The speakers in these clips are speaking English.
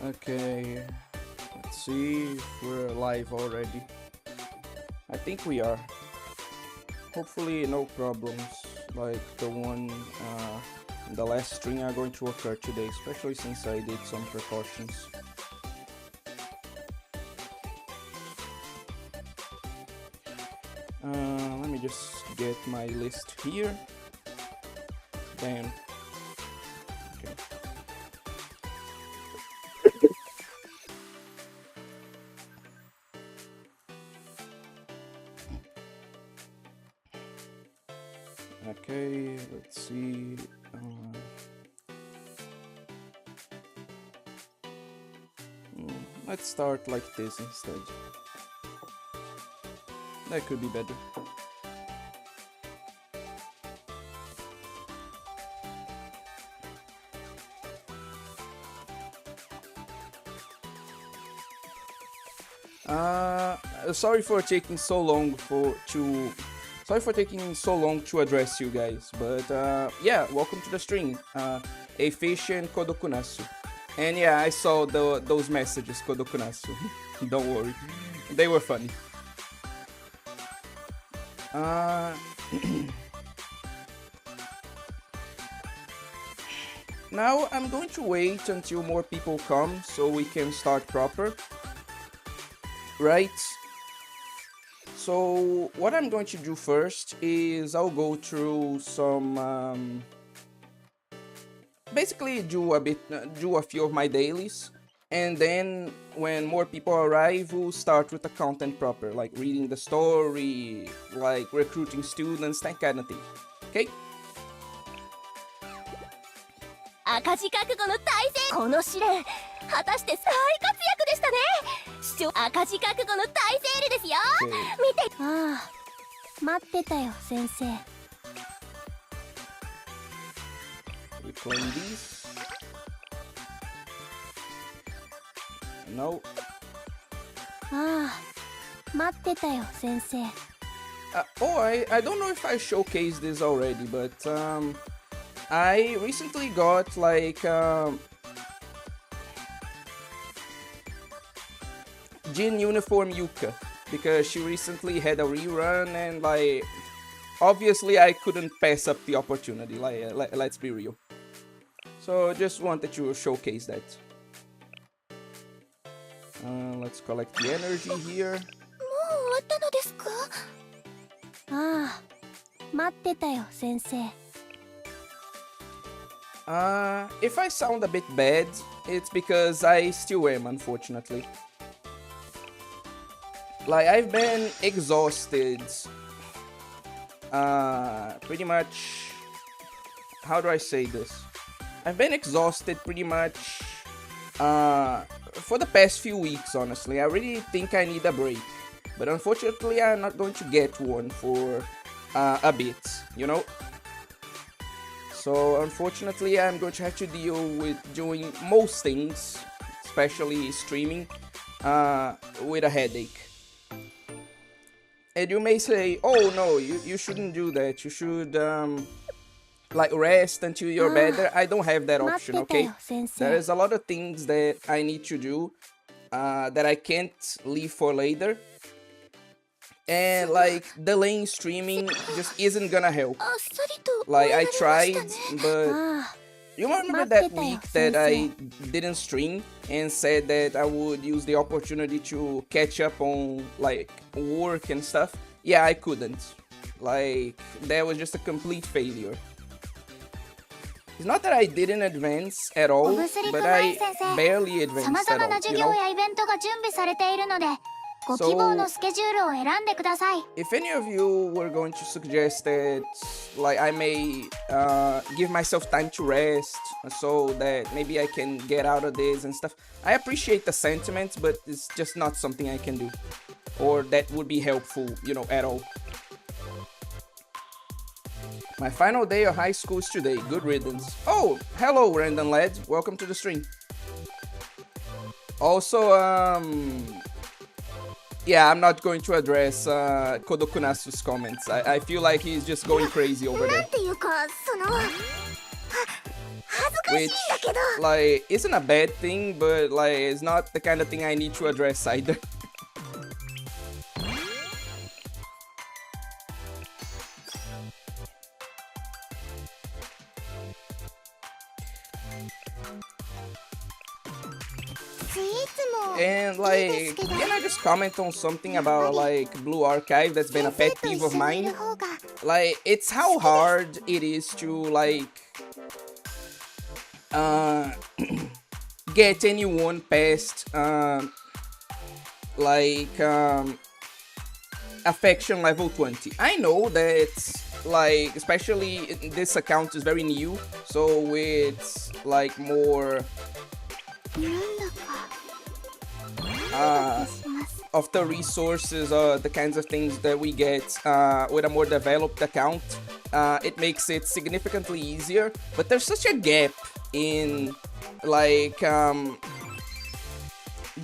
Okay, let's see if we're live already. I think we are. Hopefully no problems like the one in the last string are going to occur today, especially since I did some precautions. Let me just get my list here. Then okay. Okay, let's see. Let's start like this instead. That could be better. Sorry for taking so long to address you guys, but yeah, welcome to the stream. A fish and Kodokunasu. And yeah, I saw those messages, Kodokunasu. Don't worry, they were funny. Now I'm going to wait until more people come so we can start proper. Right? So what I'm going to do first is I'll go through some basically do a few of my dailies, and then when more people arrive we'll start with the content proper, like reading the story, like recruiting students, that kind of thing. Okay? 赤字覚悟の大戦、この試練果たして大活躍でしたね。市長赤字覚悟の大セールですよ。見て。ああ、待ってたよ先生。Reclaim these. No. ああ、待ってたよ先生。Oh, I don't know if I showcased this already, but I recently got like Jin Uniform Yuka, because she recently had a rerun, and like obviously I couldn't pass up the opportunity, like let's be real. So just wanted to showcase that. Let's collect the energy here. もう終わったのですか？ああ、待ってたよ先生。If I sound a bit bad, it's because I still am, unfortunately. Like, I've been exhausted. Pretty much... How do I say this? I've been exhausted pretty much for the past few weeks, honestly. I really think I need a break. But unfortunately, I'm not going to get one for a bit, you know? So unfortunately, I'm going to have to deal with doing most things, especially streaming, with a headache. And you may say, oh no, you shouldn't do that. You should like rest until you're better. I don't have that option, okay? There is a lot of things that I need to do that I can't leave for later. And like delaying streaming just isn't gonna help. Like I tried, but you remember that week that I didn't stream and said that I would use the opportunity to catch up on like work and stuff? Yeah, I couldn't. Like that was just a complete failure. It's not that I didn't advance at all, but I barely advanced at all, you know? So, if any of you were going to suggest that like I may give myself time to rest so that maybe I can get out of this and stuff, I appreciate the sentiment, but it's just not something I can do, or that would be helpful, you know, at all. My final day of high school is today. Good riddance. Oh, hello random lad, welcome to the stream. Also, yeah, I'm not going to address Kodokunasu's comments. I feel like he's just going crazy over there. which, like, isn't a bad thing, but, like, it's not the kind of thing I need to address either. And, like, can I just comment on something about, like, Blue Archive that's been a pet peeve of mine? Like, it's how hard it is to, like, get anyone past, affection level 20. I know that, like, especially this account is very new, so it's, like, more of the resources, the kinds of things that we get with a more developed account. It makes it significantly easier, but there's such a gap in, like, the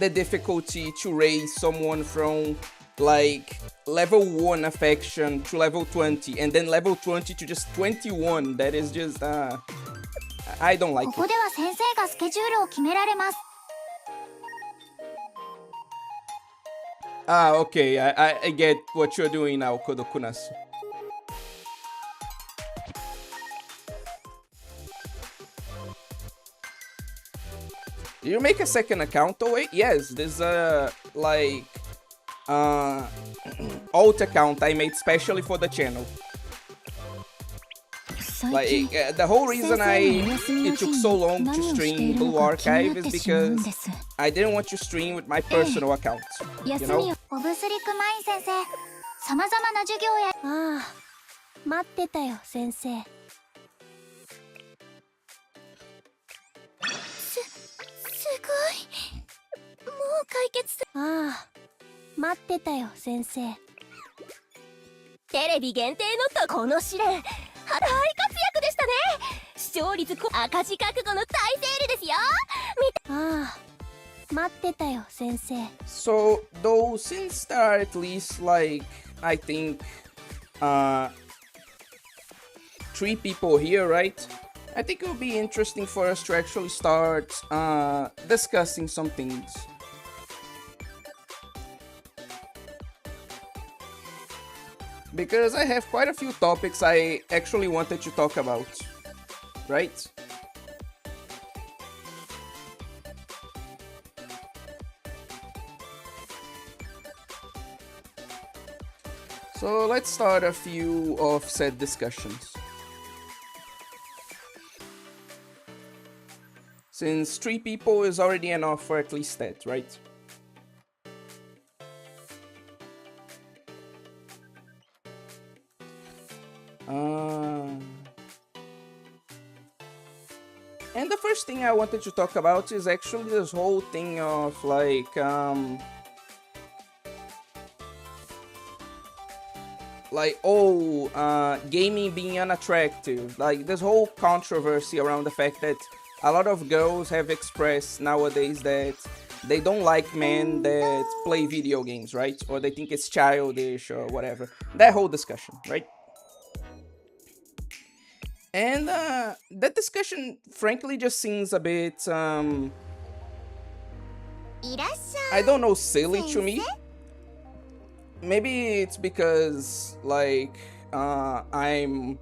difficulty to raise someone from, like, level 1 affection to level 20, and then level 20 to just 21. That is just, I don't like it. Okay, I get what you're doing now, Kodokunasu. You make a second account? Oh wait, yes, there's a, like, alt account I made specially for the channel. Like, the whole reason it took so long to stream Blue Archive is because I didn't want to stream with my personal account, you know? So, though, since there are at least, like, I think, 3 people here, right? I think it would be interesting for us to actually start discussing some things. Because I have quite a few topics I actually wanted to talk about, right? So let's start a few of said discussions. Since 3 people is already enough for at least that, right? And the first thing I wanted to talk about is actually this whole thing of, like, gaming being unattractive. Like, this whole controversy around the fact that a lot of girls have expressed nowadays that they don't like men that play video games, right? Or they think it's childish or whatever. That whole discussion, right? And that discussion, frankly, just seems a bit, I don't know, silly to me. Maybe it's because, like, I'm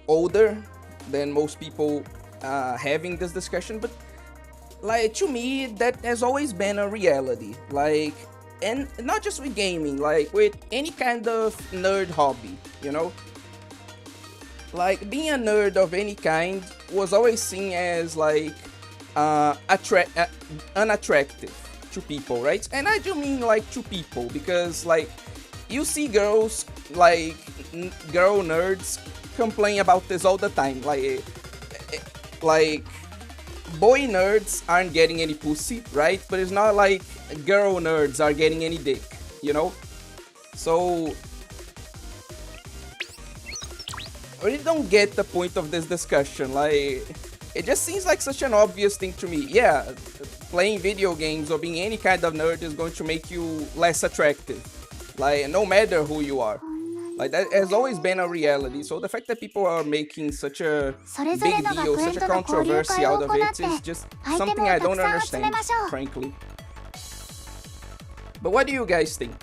older than most people having this discussion, but, like, to me, that has always been a reality. Like, and not just with gaming, like, with any kind of nerd hobby, you know? Like, being a nerd of any kind was always seen as, like, unattractive to people, right? And I do mean, like, to people, because, like, you see girls, like, girl nerds complain about this all the time. Like, boy nerds aren't getting any pussy, right? But it's not like girl nerds are getting any dick, you know? So I really don't get the point of this discussion. Like, it just seems like such an obvious thing to me. Yeah, playing video games or being any kind of nerd is going to make you less attractive. Like, no matter who you are. Like, that has always been a reality. So the fact that people are making such a big deal, such a controversy out of it is just something I don't understand, frankly. But what do you guys think?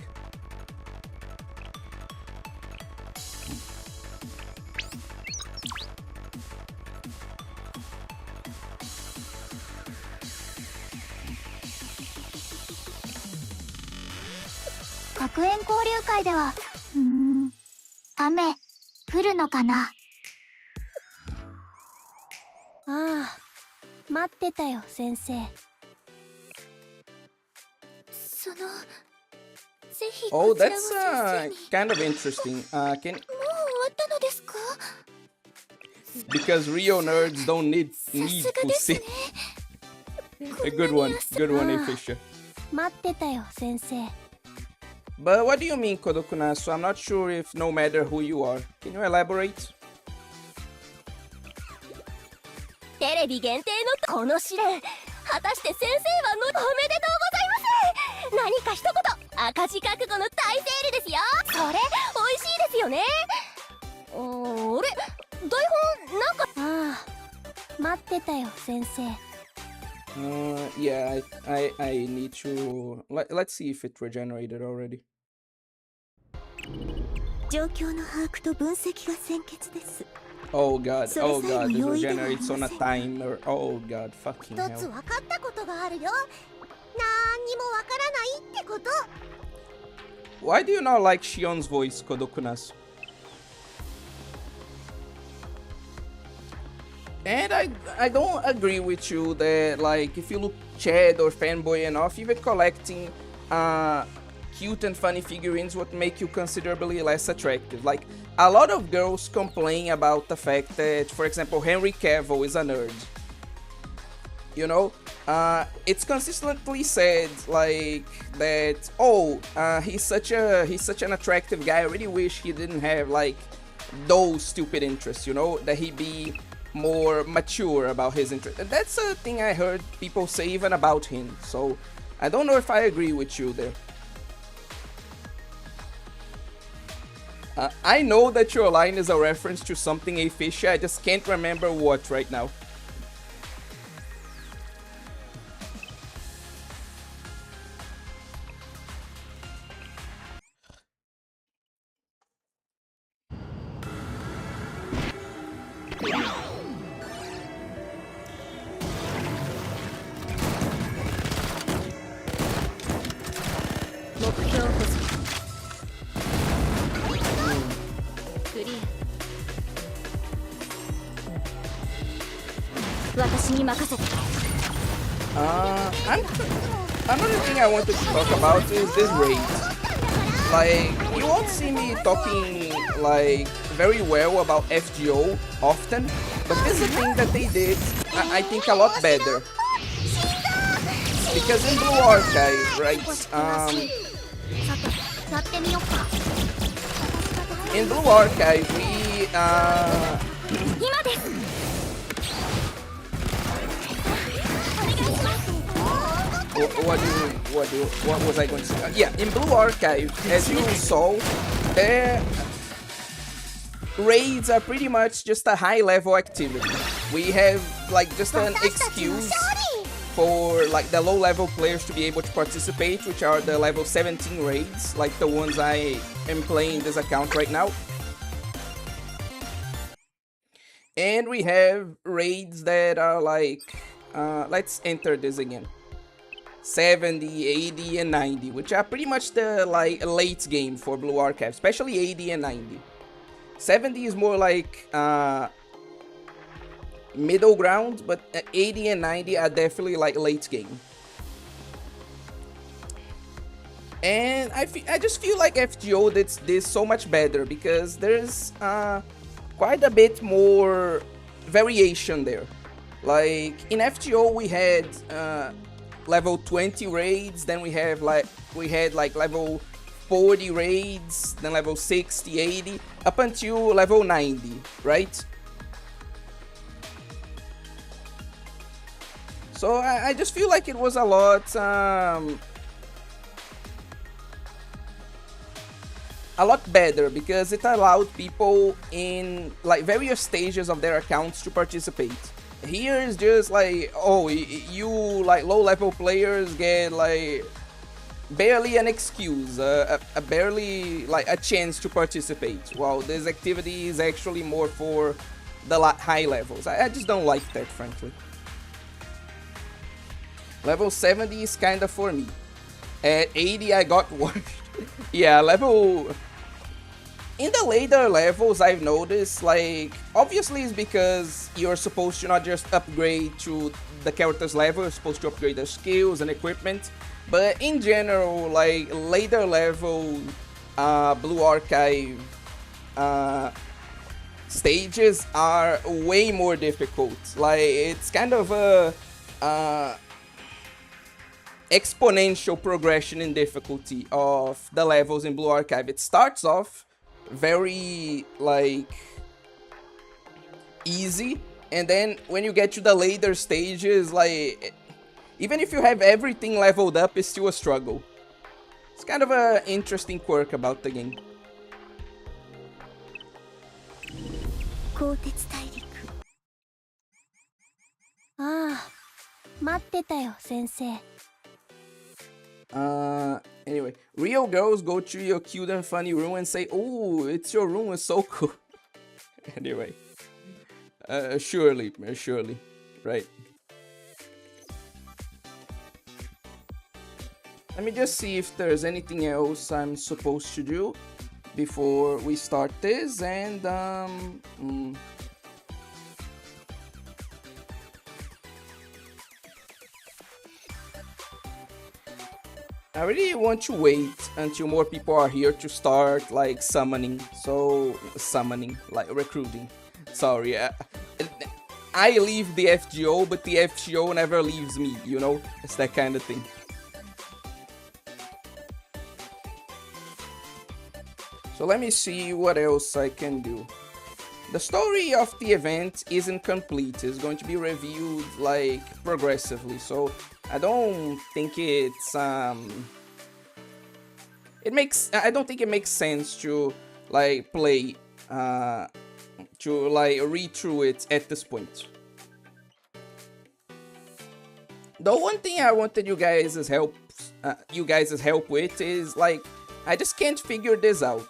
Oh, that's kind of interesting. Because Rio nerds don't need pussy. A good one, Fisher. But what do you mean, Kodokunasu? I'm not sure if no matter who you are. Can you elaborate? テレビ限定のこの試練、果たして先生はおめでとうございます。何か一言、赤字覚悟の大セールですよ。それ美味しいですよね。あれ、台本なんか。ああ、待ってたよ先生。Yeah, I need to. Let's see if it regenerated already. 状況の把握と分析が先決です。 Oh god, this regenerates on a timer. Oh god, fucking hell. 一つ分かったことがあるよ。何にもわからないってこと。 Why do you not like Shion's voice, Kodokunasu? And I don't agree with you that, like, if you look Chad or fanboy enough, even collecting cute and funny figurines would make you considerably less attractive. Like, a lot of girls complain about the fact that, for example, Henry Cavill is a nerd. You know, it's consistently said like that. Oh, he's such an attractive guy. I really wish he didn't have like those stupid interests. You know, that he be more mature about his interests. And that's a thing I heard people say even about him. So I don't know if I agree with you there. I know that your line is a reference to something A Fisher, I just can't remember what right now. Another thing I wanted to talk about is this raid. Like, you won't see me talking like very well about FGO often, but this is a thing that they did, I think, a lot better. Because in Blue Archive, right? In Blue Archive, we what was I going to say? Yeah, in Blue Archive, as you saw, raids are pretty much just a high-level activity. We have like just an excuse for like the low-level players to be able to participate, which are the level 17 raids, like the ones I am playing this account right now. And we have raids that are like, let's enter this again. 70, 80, and 90, which are pretty much the like late game for Blue Archive, especially 80 and 90. 70 is more like middle ground, but 80 and 90 are definitely like late game. And I just feel like FGO did this so much better because there's quite a bit more variation there. Like in FGO we had level 20 raids, then we had like level 40 raids, then level 60, 80, up until level 90, right? So I just feel like it was a lot a lot better because it allowed people in like various stages of their accounts to participate. Here is just like, oh, you like low-level players get like barely an excuse, barely like a chance to participate, while this activity is actually more for the high levels. I just don't like that, frankly. Level 70 is kinda for me. At 80 I got washed. Yeah, in the later levels I've noticed, like, obviously it's because you're supposed to not just upgrade to the character's level, you're supposed to upgrade their skills and equipment, but in general, like, later level Blue Archive stages are way more difficult. Like, it's kind of a exponential progression in difficulty of the levels in Blue Archive. It starts off very like easy, and then when you get to the later stages, like, even if you have everything leveled up, it's still a struggle. It's kind of an interesting quirk about the game. Anyway, real girls go to your cute and funny room and say, "Oh, it's your room, it's so cool." Anyway, surely, right? Let me just see if there's anything else I'm supposed to do before we start this, and I really want to wait until more people are here to start, like, summoning, like, recruiting. Sorry, I leave the FGO, but the FGO never leaves me, you know? It's that kind of thing. So let me see what else I can do. The story of the event isn't complete. It's going to be reviewed, like, progressively, so I don't think it's I don't think it makes sense to like play to like read through it at this point. The one thing I wanted you guys' help with is, like, I just can't figure this out.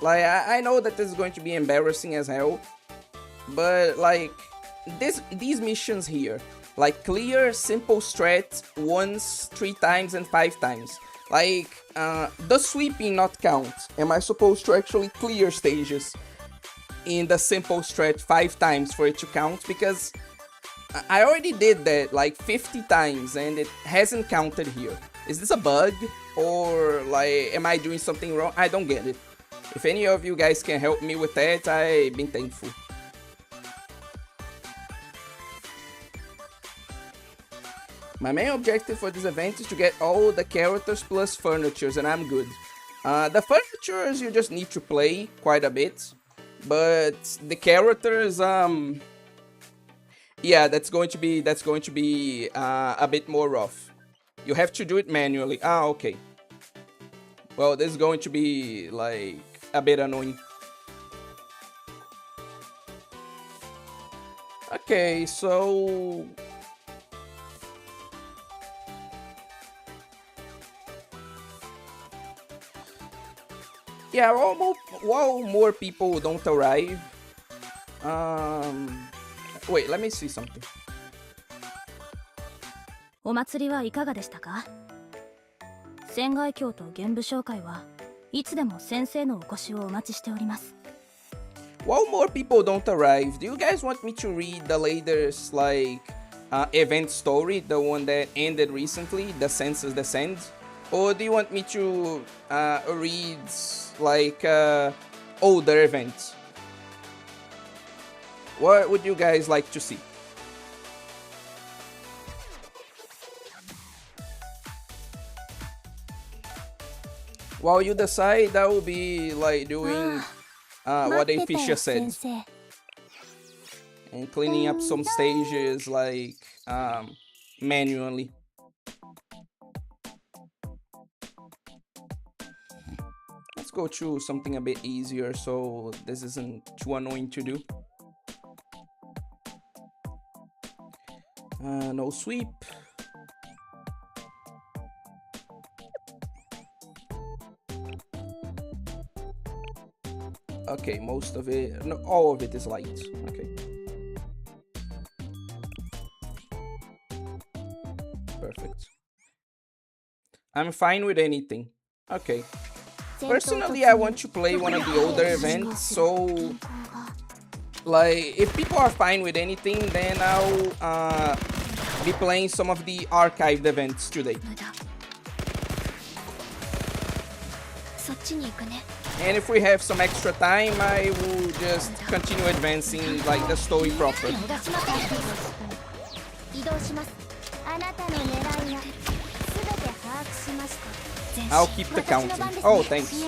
Like, I know that this is going to be embarrassing as hell, but like these missions here, like clear simple strat once, 3 times, and 5 times. Like, does sweeping not count? Am I supposed to actually clear stages in the simple strat 5 times for it to count? Because I already did that like 50 times and it hasn't counted here. Is this a bug? Or like, am I doing something wrong? I don't get it. If any of you guys can help me with that, I've been thankful. My main objective for this event is to get all the characters plus furnitures, and I'm good. The furnitures you just need to play quite a bit, but the characters, yeah, that's going to be a bit more rough. You have to do it manually. Ah, okay. Well, this is going to be like a bit annoying. Okay, so yeah, while more people don't arrive, wait, let me see something. お祭りはいかがでしたか？仙外教と玄武商会はいつでも先生のお越しをお待ちしております。 While more people don't arrive, do you guys want me to read the latest, like, event story, the one that ended recently, the Census Descend? Or do you want me to read, like, older events? What would you guys like to see? While you decide, I will be like doing what a Fisher said, and cleaning up some stages like manually. Let's go to something a bit easier so this isn't too annoying to do. No sweep. Okay, most of it, no, all of it is light. Okay. Perfect. I'm fine with anything. Okay. Personally, I want to play one of the older events, so like if people are fine with anything, then I'll be playing some of the archived events today. And if we have some extra time, I will just continue advancing like the story proper. I'll keep the counting. Oh, thanks.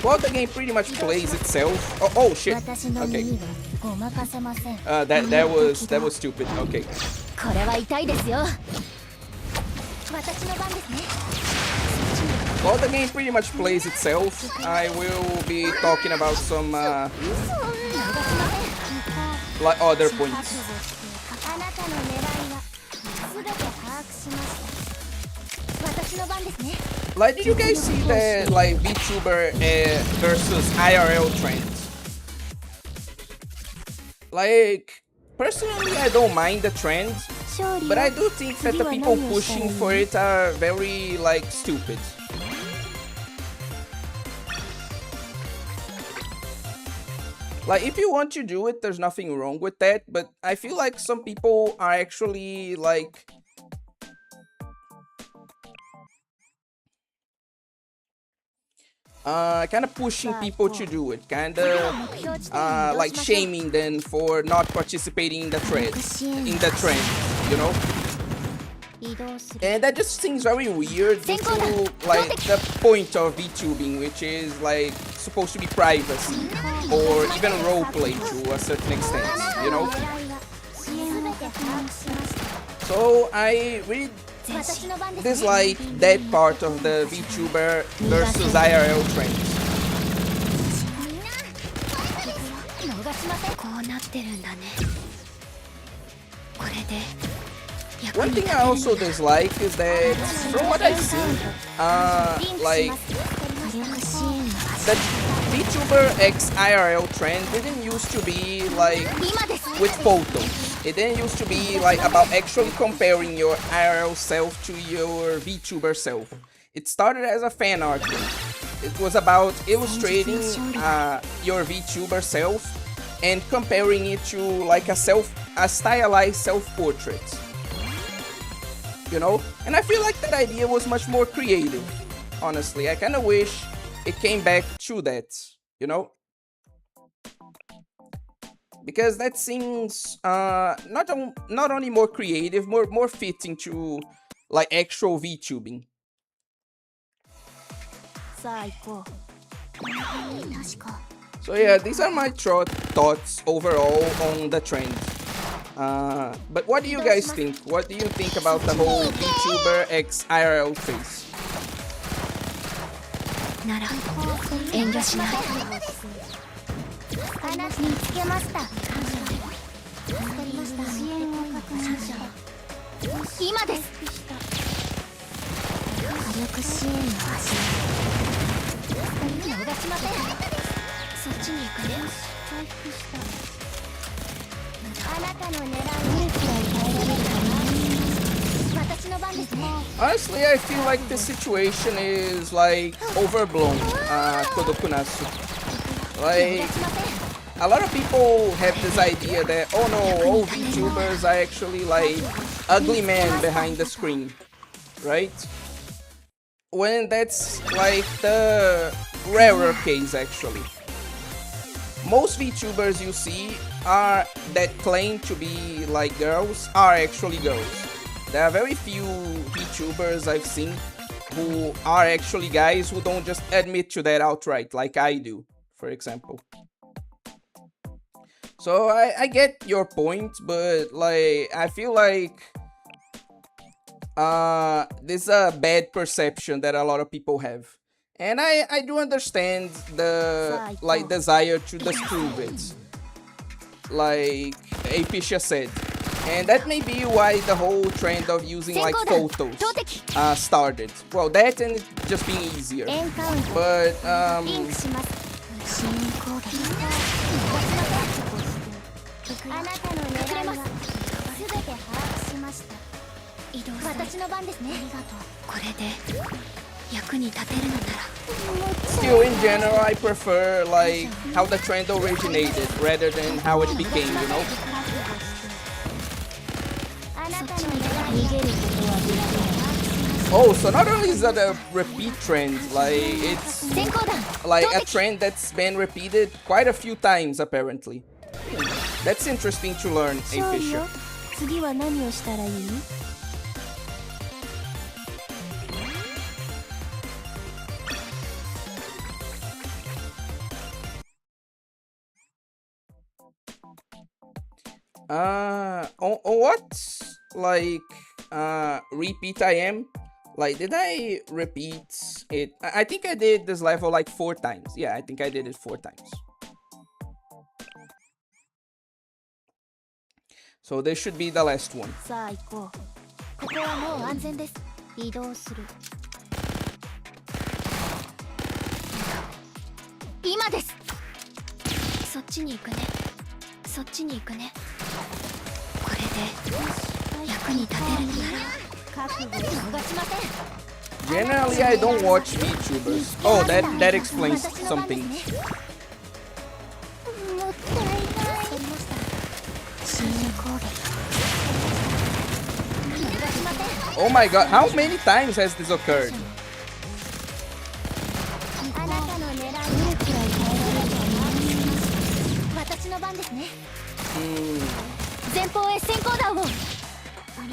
Well, the game pretty much plays itself. Oh shit. Okay. That was stupid. Okay. Well, the game pretty much plays itself. I will be talking about some like other points. Like, did you guys see the like VTuber versus IRL trends? Like, personally, I don't mind the trend, but I do think that the people pushing for it are very like stupid. Like, if you want to do it, there's nothing wrong with that, but I feel like some people are actually like kind of pushing people to do it, kind of like shaming them for not participating in the trend, you know? And that just seems very weird due to like the point of VTubing, which is like supposed to be privacy or even roleplay to a certain extent, you know? So I really dislike that part of the VTuber versus IRL trends. One thing I also dislike is that, from what I've seen, like the VTuber X IRL trend didn't used to be like with photos. It didn't used to be like about actually comparing your IRL self to your VTuber self. It started as a fan art. It was about illustrating your VTuber self and comparing it to like a stylized self-portrait. You know? And I feel like that idea was much more creative. Honestly, I kind of wish it came back to that, you know? Because that seems not only more creative, more fitting to like actual VTubing. So yeah, these are my thoughts overall on the trend. But what do you guys think? What do you think about the whole VTuber X IRL phase? Honestly, I feel like the situation is like overblown, Kodokunasu. Like, a lot of people have this idea that, oh no, all VTubers are actually like ugly men behind the screen, right? When that's like the rarer case actually. Most VTubers you see that claim to be like girls are actually girls. There are very few VTubers I've seen who are actually guys who don't just admit to that outright, like I do, for example. So I get your point, but like I feel like this is a bad perception that a lot of people have. And I do understand the like desire to disprove it, like Apisha said. And that may be why the whole trend of using like photos started. Well, that and it just being easier. But still, in general, I prefer like how the trend originated rather than how it became, you know? Oh, so not only is that a repeat trend, like it's like a trend that's been repeated quite a few times apparently. That's interesting to learn, Apisha. On what like repeat I am? Like, did I repeat it? I think I did this level like 4 times. Yeah, I think I did it 4 times. So this should be the last one. Generally, I don't watch VTubers. Oh, that explains something. Oh my god, how many times has this occurred?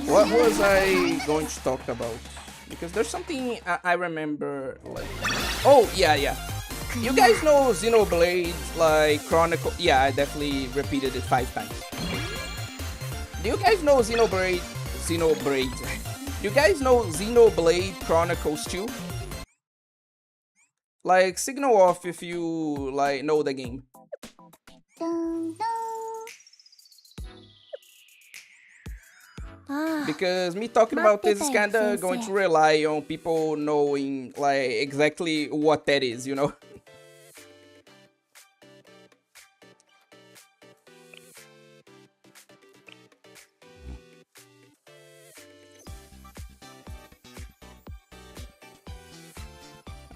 What was I going to talk about? Because there's something I remember, like... Oh, yeah. You guys know Xenoblade, like, Chronicle... Yeah, I definitely repeated it 5 times. Do you guys know Xenoblade? Do you guys know Xenoblade Chronicles 2? Like, signal off if you, like, know the game. Because me talking about this is kinda going to rely on people knowing, like, exactly what that is, you know?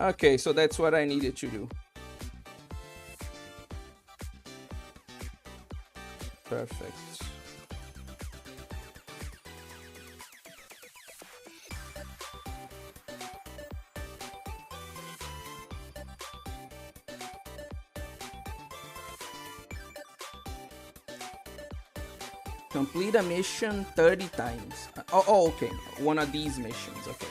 Okay, so that's what I needed to do. Perfect. Complete a mission 30 times. Oh, okay. One of these missions, okay.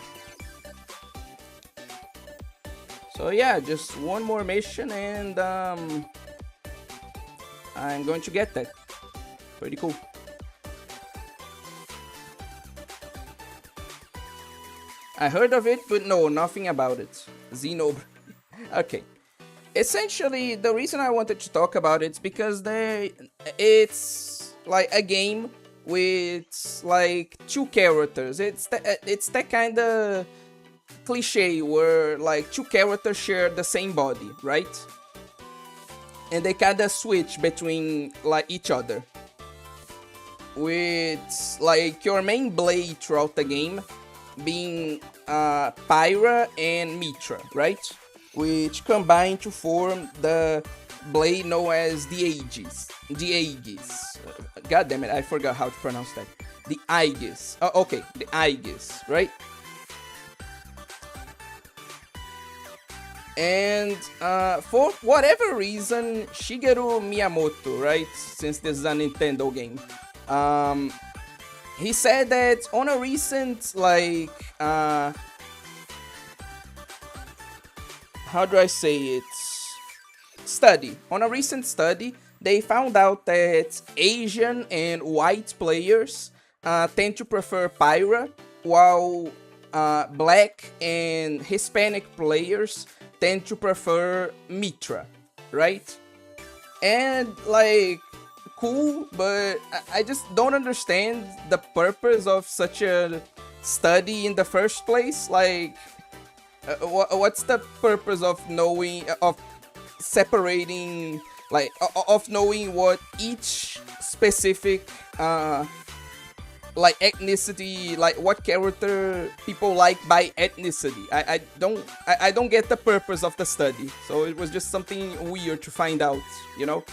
So yeah, just one more mission and I'm going to get that. Pretty cool. I heard of it, but no, nothing about it. Xenoblade. Okay. Essentially, the reason I wanted to talk about it is because it's like a game with like 2 characters. It's that kind of cliche where like 2 characters share the same body, right? And they kind of switch between like each other. With like your main blade throughout the game being Pyra and Mitra, right? Which combine to form the blade known as the Aegis. God damn it, I forgot how to pronounce that. The Aegis. Oh, okay, the Aegis, right? And for whatever reason, Shigeru Miyamoto, right? Since this is a Nintendo game, he said that on a recent, like, how do I say it? Study. On a recent study, they found out that Asian and white players tend to prefer Pyra while black and Hispanic players tend to prefer Mitra, right? And like, cool, but I just don't understand the purpose of such a study in the first place. Like, what's the purpose of knowing, of separating, like, of knowing what each specific like ethnicity, like what character people like by ethnicity? I don't get the purpose of the study, so it was just something weird to find out, you know.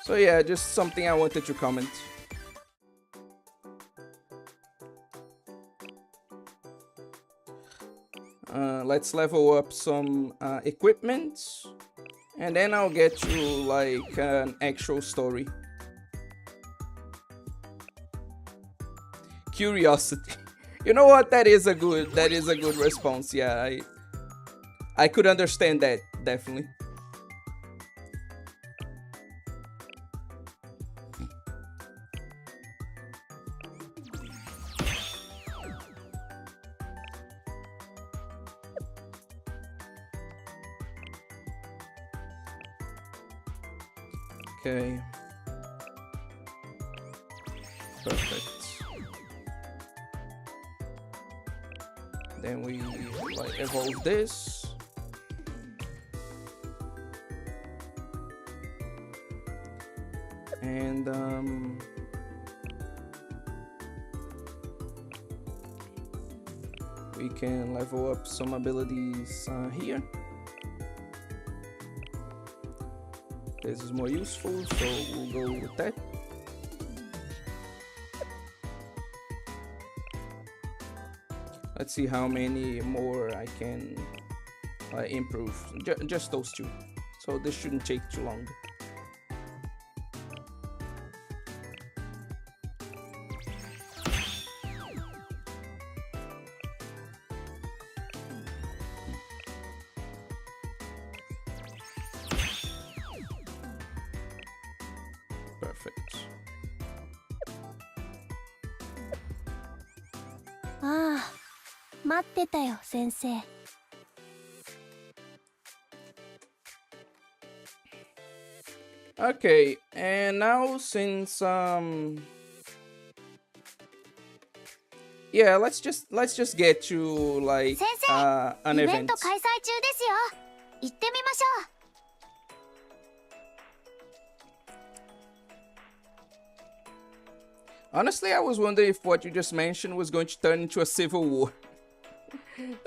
So yeah, just something I wanted to comment. Let's level up some equipment, and then I'll get to like an actual story. Curiosity. You know what? That is a good response. Yeah, I could understand that, definitely. Okay. Perfect. Then we like evolve this. And we can level up some abilities here. This is more useful, so we'll go with that. Let's see how many more I can improve. Just those two. So this shouldn't take too long. Perfect. Ah, 待ってたよ、先生。Okay, and now since yeah, let's just get to like an イベン event. ト開催中ですよ。行ってみましょう。Honestly, I was wondering if what you just mentioned was going to turn into a civil war.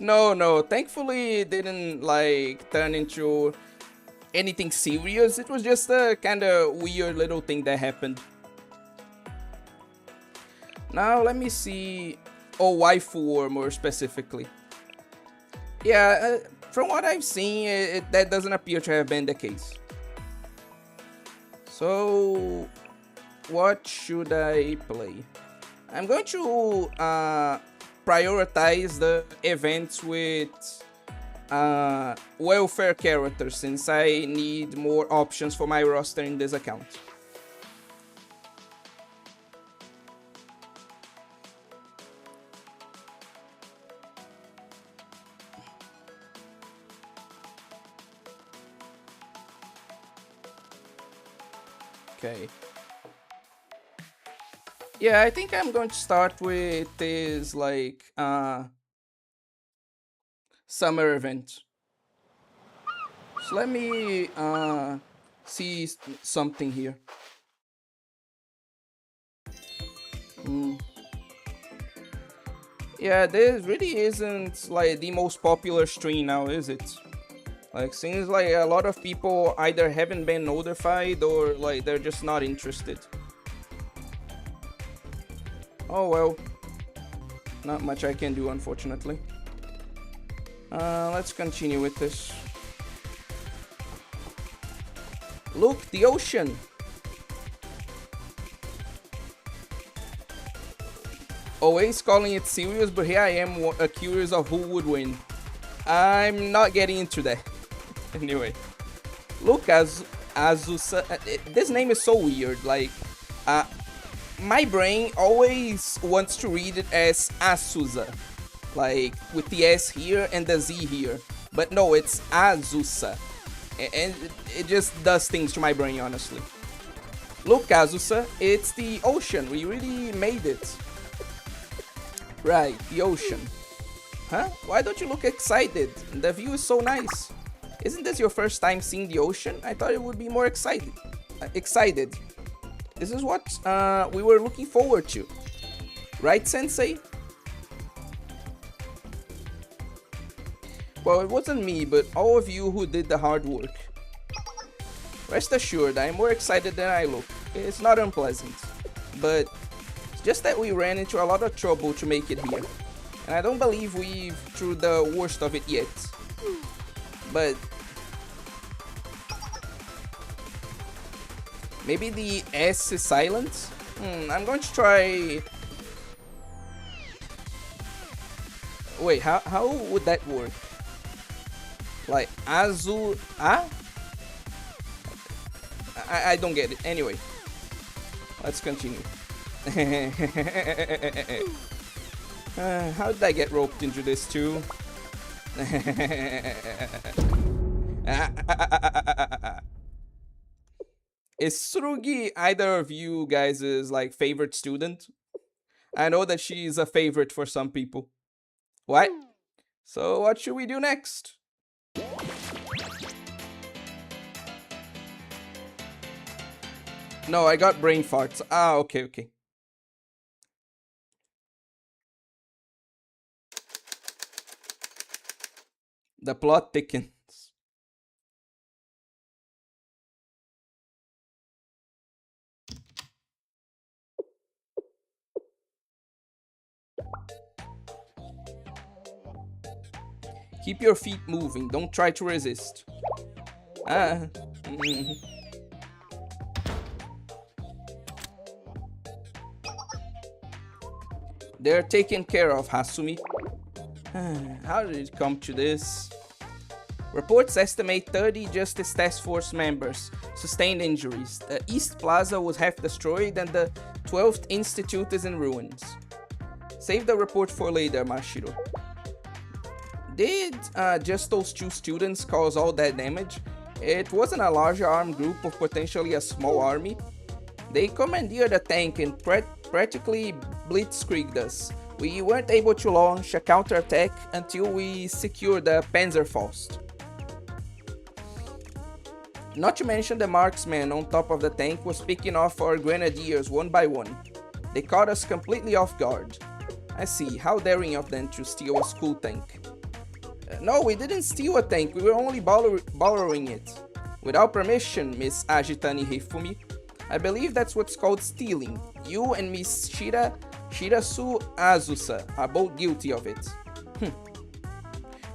No, thankfully it didn't like turn into anything serious. It was just a kind of weird little thing that happened. Now let me see. Oh, waifu war more specifically. Yeah, from what I've seen, that doesn't appear to have been the case. So what should I play? I'm going to prioritize the events with welfare characters, since I need more options for my roster in this account. Okay. Yeah, I think I'm going to start with this like summer event. So let me see something here. Yeah, this really isn't like the most popular stream now, is it? Like, seems like a lot of people either haven't been notified or like they're just not interested. Oh well, not much I can do, unfortunately. Let's continue with this. Look, the ocean! Always calling it serious, but here I am curious of who would win. I'm not getting into that. Anyway, look, Azusa. This name is so weird. Like, my brain always wants to read it as Asusa, like with the S here and the Z here. But no, it's Azusa, and it just does things to my brain, honestly. Look, Azusa, it's the ocean. We really made it. Right, the ocean. Huh? Why don't you look excited? The view is so nice. Isn't this your first time seeing the ocean? I thought it would be more excited. This is what we were looking forward to. Right, Sensei? Well, it wasn't me, but all of you who did the hard work. Rest assured, I am more excited than I look. It's not unpleasant, but it's just that we ran into a lot of trouble to make it here. And I don't believe we've through the worst of it yet. But maybe the S is silent? I'm going to try... Wait, how would that work? Like, Azu... Ah? I don't get it. Anyway, let's continue. How did I get roped into this too? Is Surugi either of you guys' like favorite student? I know that she's a favorite for some people. What? So what should we do next? No, I got brain farts. Ah, okay. The plot thickens. Keep your feet moving. Don't try to resist. Ah. They're taken care of, Hasumi. How did it come to this? Reports estimate 30 Justice Task Force members sustained injuries. The East Plaza was half destroyed and the 12th Institute is in ruins. Save the report for later, Mashiro. Did just those 2 students cause all that damage? It wasn't a large armed group of potentially a small army. They commandeered a tank and practically blitzkrieged us. We weren't able to launch a counterattack until we secured the Panzerfaust. Not to mention the marksman on top of the tank was picking off our grenadiers one by one. They caught us completely off guard. I see, how daring of them to steal a school tank. No, we didn't steal a tank, we were only borrowing it. Without permission, Miss Ajitani Hifumi. I believe that's what's called stealing. You and Miss Shirasu Azusa are both guilty of it.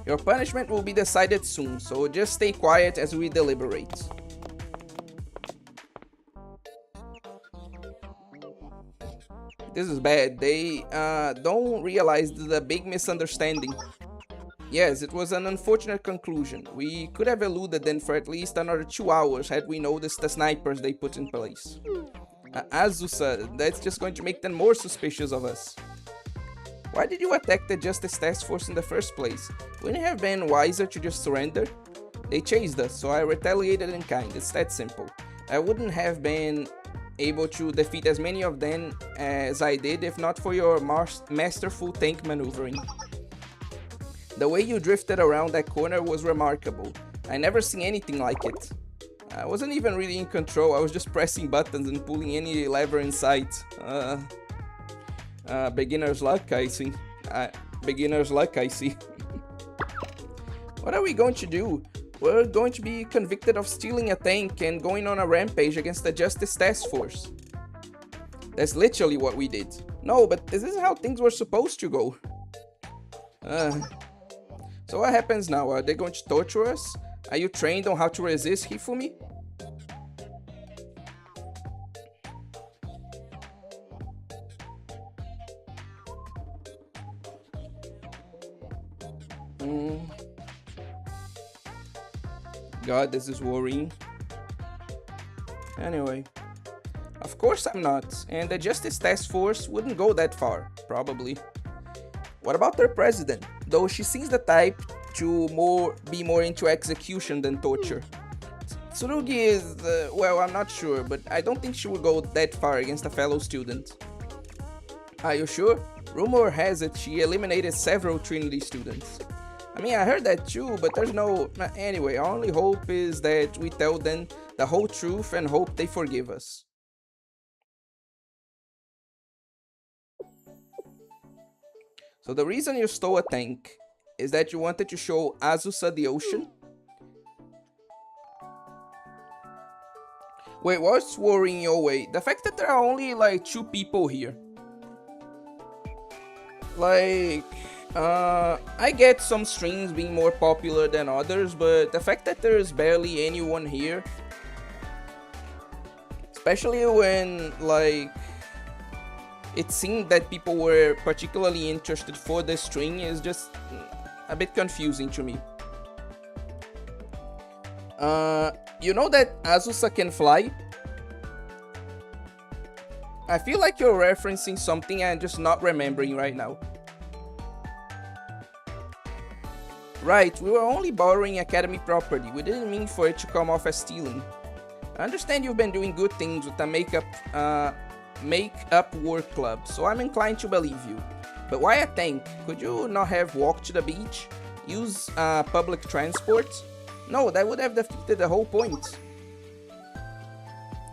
Your punishment will be decided soon, so just stay quiet as we deliberate. This is bad. They don't realize the big misunderstanding. Yes, it was an unfortunate conclusion. We could have eluded them for at least another 2 hours had we noticed the snipers they put in place. Azusa, that's just going to make them more suspicious of us. Why did you attack the Justice Task Force in the first place? Wouldn't it have been wiser to just surrender? They chased us, so I retaliated in kind. It's that simple. I wouldn't have been able to defeat as many of them as I did if not for your masterful tank maneuvering. The way you drifted around that corner was remarkable. I never seen anything like it. I wasn't even really in control, I was just pressing buttons and pulling any lever in sight. Beginner's luck, I see. Beginner's luck, I see. What are we going to do? We're going to be convicted of stealing a tank and going on a rampage against the Justice Task Force. That's literally what we did. No, but this is how things were supposed to go. So what happens now? Are they going to torture us? Are you trained on how to resist, Hifumi? God, this is worrying. Anyway, of course I'm not, and the Justice Task Force wouldn't go that far, probably. What about their president? Though she seems the type to be more into execution than torture. Tsurugi is, well, I'm not sure, but I don't think she would go that far against a fellow student. Are you sure? Rumor has it she eliminated several Trinity students. I mean, I heard that too, but there's no... Anyway, our only hope is that we tell them the whole truth and hope they forgive us. So the reason you stole a tank is that you wanted to show Azusa the ocean? Wait, what's worrying your way? The fact that there are only like 2 people here. Like, I get some streams being more popular than others, but the fact that there is barely anyone here, especially when like it seemed that people were particularly interested for the stream, is just a bit confusing to me. You know that Azusa can fly? I feel like you're referencing something I'm just not remembering right now. Right, we were only borrowing Academy property. We didn't mean for it to come off as stealing. I understand you've been doing good things with the make-up work club, so I'm inclined to believe you. But why a tank? Could you not have walked to the beach? Use public transport? No, that would have defeated the whole point.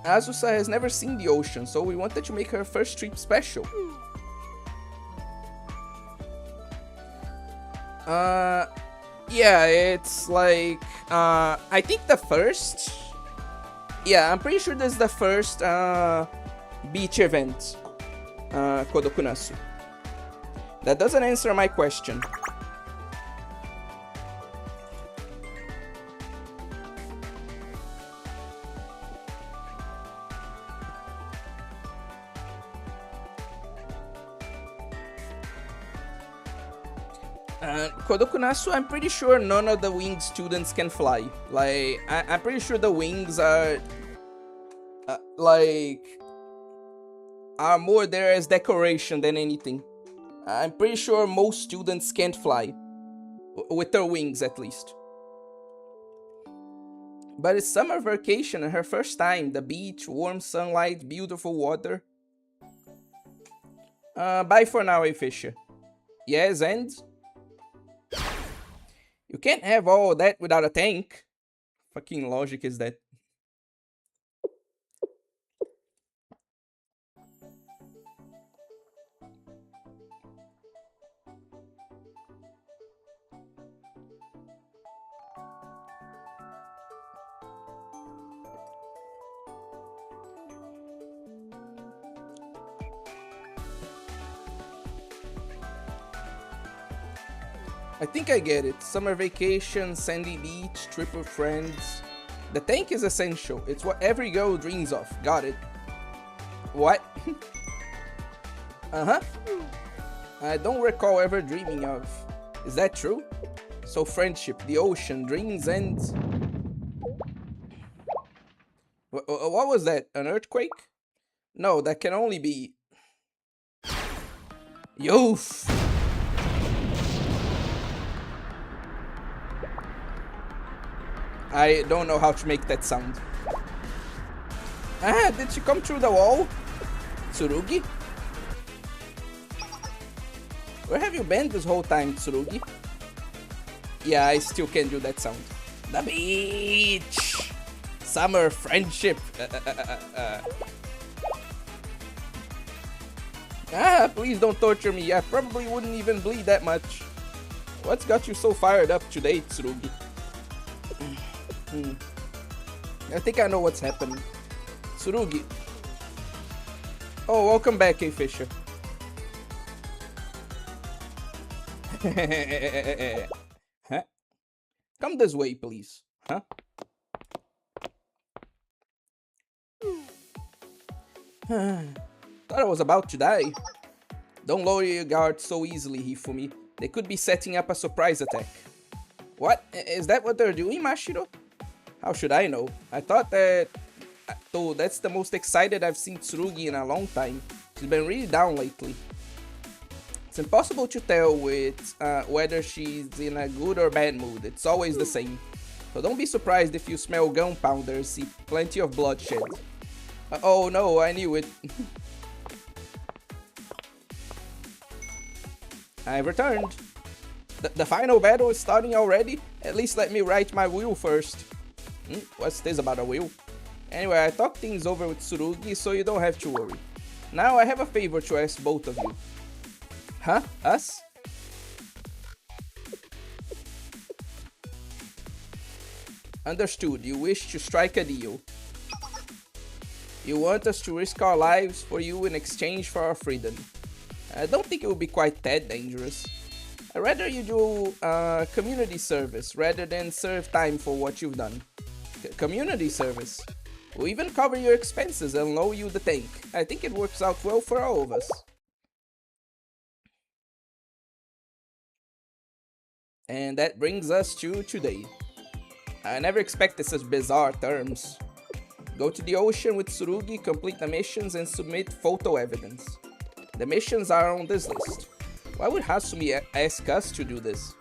Azusa has never seen the ocean, so we wanted to make her first trip special. Yeah, it's like, I think the first... Yeah, I'm pretty sure this is the first beach event, Kodokunasu. That doesn't answer my question. Kodokunasu, I'm pretty sure none of the winged students can fly. Like, I'm pretty sure the wings are, are more there as decoration than anything. I'm pretty sure most students can't fly. With their wings, at least. But it's summer vacation and her first time. The beach, warm sunlight, beautiful water. Bye for now, Fisher. Yes, and... You can't have all that without a tank. Fucking logic is that. I think I get it. Summer vacation, sandy beach, trip with friends. The tank is essential. It's what every girl dreams of. Got it. What? Uh-huh. I don't recall ever dreaming of. Is that true? So friendship, the ocean, dreams, and... What was that? An earthquake? No, that can only be... Youth! I don't know how to make that sound. Ah, did she come through the wall? Tsurugi? Where have you been this whole time, Tsurugi? Yeah, I still can't do that sound. The beach! Summer friendship. Ah, please don't torture me. I probably wouldn't even bleed that much. What's got you so fired up today, Tsurugi? I think I know what's happening. Tsurugi. Oh, welcome back, A. Fisher. Huh? Come this way, please. Huh? Thought I was about to die. Don't lower your guard so easily, Hifumi. They could be setting up a surprise attack. What? Is that what they're doing, Mashiro? How should I know? I thought though that's the most excited I've seen Tsurugi in a long time. She's been really down lately. It's impossible to tell with whether she's in a good or bad mood. It's always the same. So don't be surprised if you smell gunpowder and see plenty of bloodshed. Oh no, I knew it. I've returned. The final battle is starting already? At least let me write my will first. What's this about a will? Anyway, I talked things over with Tsurugi, so you don't have to worry. Now I have a favor to ask both of you. Huh? Us? Understood. You wish to strike a deal. You want us to risk our lives for you in exchange for our freedom. I don't think it would be quite that dangerous. I'd rather you do community service rather than serve time for what you've done. Community service? We'll even cover your expenses and loan you the tank. I think it works out well for all of us. And that brings us to today. I never expected such bizarre terms. Go to the ocean with Tsurugi, complete the missions, and submit photo evidence. The missions are on this list. Why would Hasumi ask us to do this?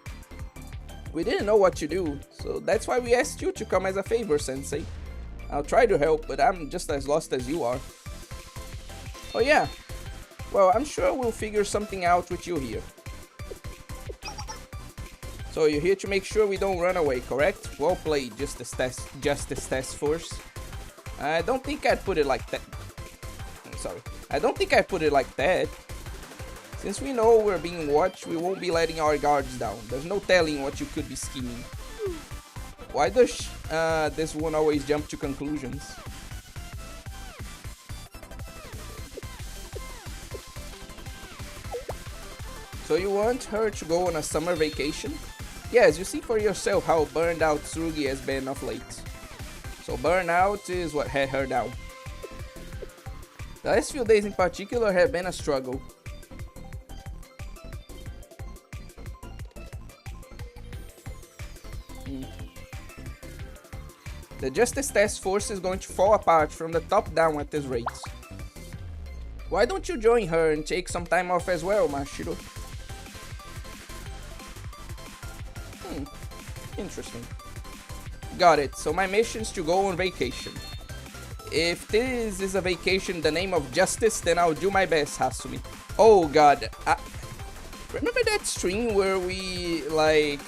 We didn't know what to do, so that's why we asked you to come as a favor, Sensei. I'll try to help, but I'm just as lost as you are. Oh yeah. Well, I'm sure we'll figure something out with you here. So you're here to make sure we don't run away, correct? Well played, Justice Task Force. I don't think I'd put it like that. Sorry. I don't think I put it like that. Since we know we're being watched, we won't be letting our guards down. There's no telling what you could be scheming. Why does this one always jump to conclusions? So you want her to go on a summer vacation? Yes, you see for yourself how burned out Tsurugi has been of late. So burnout is what had her down. The last few days in particular have been a struggle. The Justice Task Force is going to fall apart from the top down at this rate. Why don't you join her and take some time off as well, Mashiro? Interesting. Got it. So my mission's to go on vacation. If this is a vacation in the name of justice, then I'll do my best, Hasumi. Oh god. Remember that stream where we, like,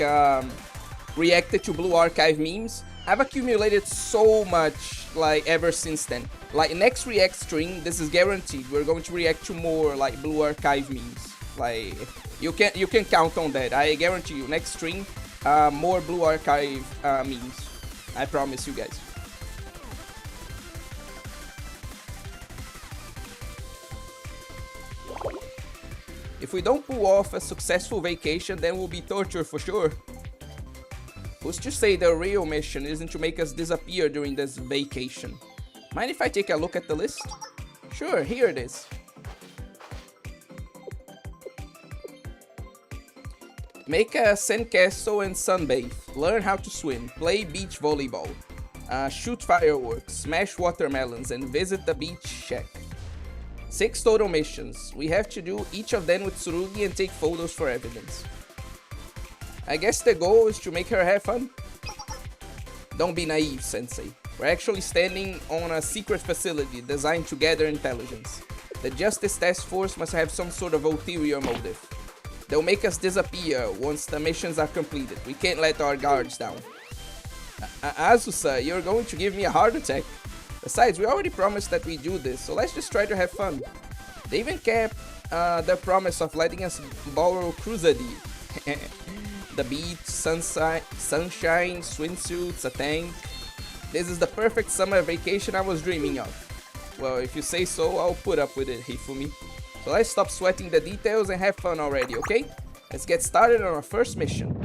reacted to Blue Archive memes? I've accumulated so much, like, ever since then. Like, next React stream, this is guaranteed. We're going to react to more, like, Blue Archive memes. Like, you can count on that. I guarantee you, next stream, more Blue Archive memes. I promise you guys. If we don't pull off a successful vacation, then we'll be tortured for sure. Who's to say the real mission isn't to make us disappear during this vacation? Mind if I take a look at the list? Sure, here it is. Make a sandcastle and sunbathe. Learn how to swim. Play beach volleyball. Shoot fireworks. Smash watermelons and visit the beach shack. 6 total missions. We have to do each of them with Tsurugi and take photos for evidence. I guess the goal is to make her have fun? Don't be naive, Sensei. We're actually standing on a secret facility designed to gather intelligence. The Justice Task Force must have some sort of ulterior motive. They'll make us disappear once the missions are completed. We can't let our guards down. Azusa, you're going to give me a heart attack. Besides, we already promised that we do this, so let's just try to have fun. They even kept their promise of letting us borrow Cruzadi. The beach, sunshine, swimsuits, a tank. This is the perfect summer vacation I was dreaming of. Well, if you say so, I'll put up with it, Hifumi. So let's stop sweating the details and have fun already, okay? Let's get started on our first mission.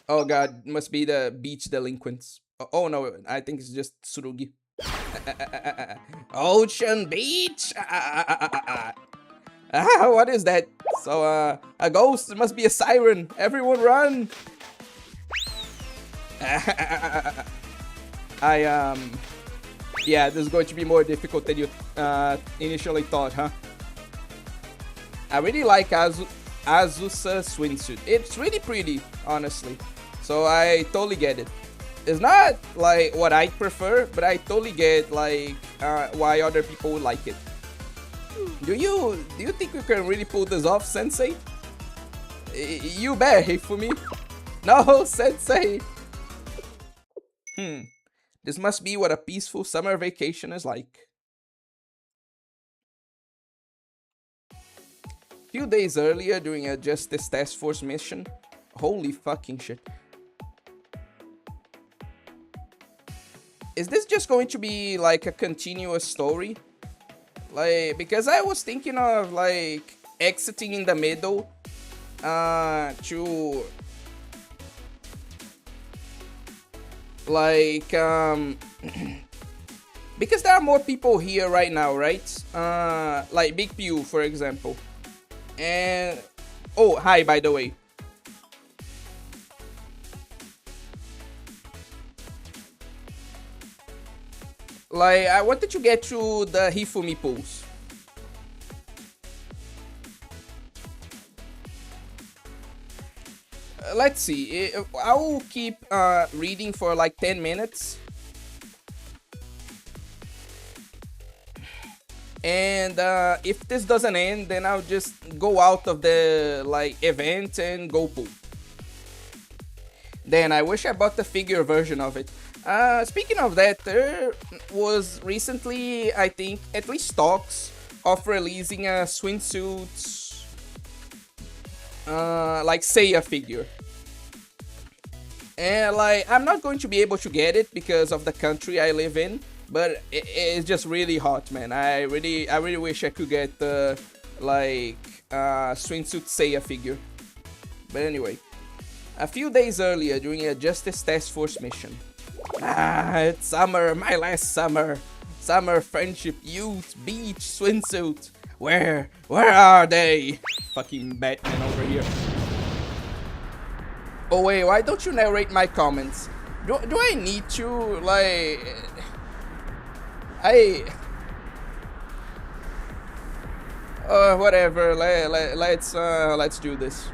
Oh god, must be the beach delinquents. Oh no, I think it's just Tsurugi. Ocean Beach! What is that? So, a ghost? It must be a siren. Everyone run! Yeah, this is going to be more difficult than you initially thought, huh? I really like Azusa swimsuit. It's really pretty, honestly. So I totally get it. It's not like what I prefer, but I totally get like why other people would like it. Do you think you can really pull this off, Sensei? You bet, Hifumi. No, Sensei. This must be what a peaceful summer vacation is like. A few days earlier, during a Justice Task Force mission. Holy fucking shit. Is this just going to be like a continuous story? Like, because I was thinking of like exiting in the middle to like because there are more people here right now, right? Like Big Pew, for example. And oh, hi, by the way. Like, I wanted to get to the Hifumi pools. Let's see. I will keep reading for like 10 minutes. And if this doesn't end, then I'll just go out of the like event and go pool. Then I wish I bought the figure version of it. Speaking of that, there was recently, I think, at least talks of releasing a swimsuit like Seiya figure. And like, I'm not going to be able to get it because of the country I live in, but it's just really hot, man. I really wish I could get the like swimsuit Seiya figure. But anyway, a few days earlier during a Justice Task Force mission. It's summer, my last summer. Summer, friendship, youth, beach, swimsuit. Where are they? Fucking Batman over here. Oh wait, why don't you narrate my comments? Do I need to, like... whatever, let's do this.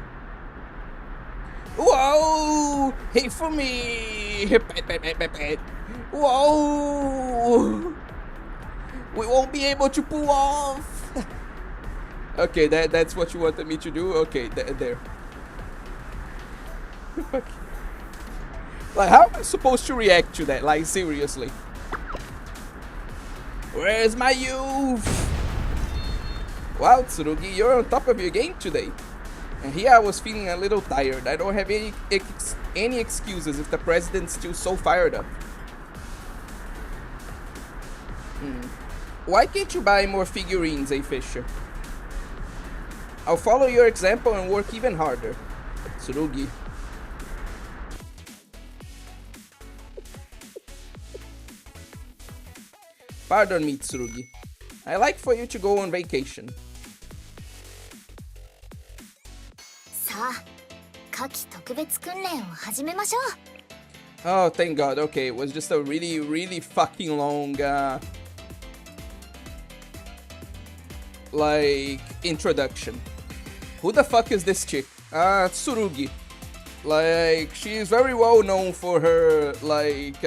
Whoa! Hey for me! Pet. Whoa! We won't be able to pull off! Okay, that's what you wanted me to do? Okay, there. Like, how am I supposed to react to that? Like, seriously. Where's my youth? Wow, Tsurugi, you're on top of your game today. And here I was feeling a little tired. I don't have any excuses if the president's still so fired up. Why can't you buy more figurines, Fisher? I'll follow your example and work even harder. Tsurugi. Pardon me, Tsurugi. I like for you to go on vacation. Oh, thank God. Okay, it was just a really fucking long, like, introduction. Who the fuck is this chick? Tsurugi. Like, she's very well known for her, like,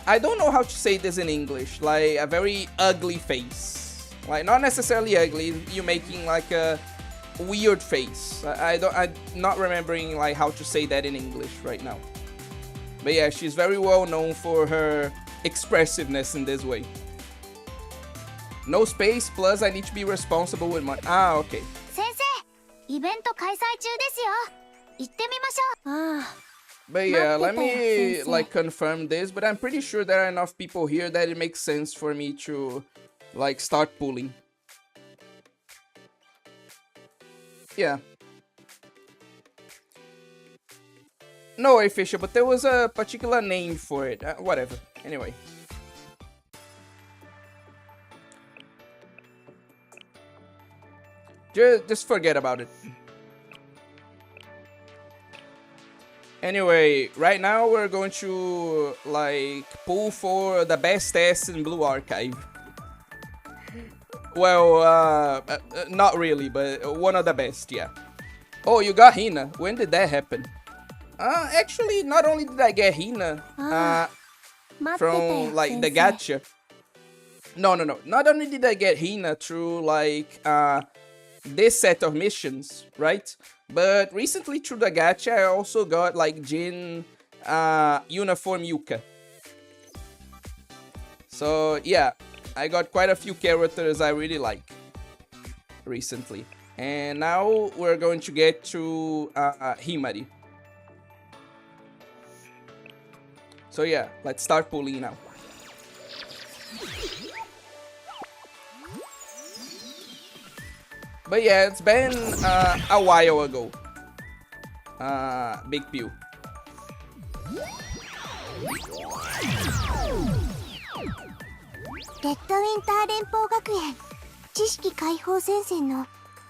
I don't know how to say this in English. Like, a very ugly face. Like, not necessarily ugly, you making like a weird face. I'm not remembering like how to say that in English right now. But yeah, she's very well known for her expressiveness in this way. No space, plus I need to be responsible with money. Ah, okay. But yeah, let me like confirm this, but I'm pretty sure there are enough people here that it makes sense for me to like start pulling. Yeah. No, Fisher, but there was a particular name for it. Whatever. Anyway. Just forget about it. Anyway, right now we're going to like pull for the best S in Blue Archive. Well, not really, but one of the best, yeah. Oh, you got Hina. When did that happen? Actually, not only did I get Hina from like the gacha. No. Not only did I get Hina through like this set of missions, right? But recently through the gacha, I also got like Jin Uniform Yuka. So yeah, I got quite a few characters I really like recently. And now we're going to get to Himari. So yeah, let's start pulling now. But yeah, it's been a while ago. Big Pew.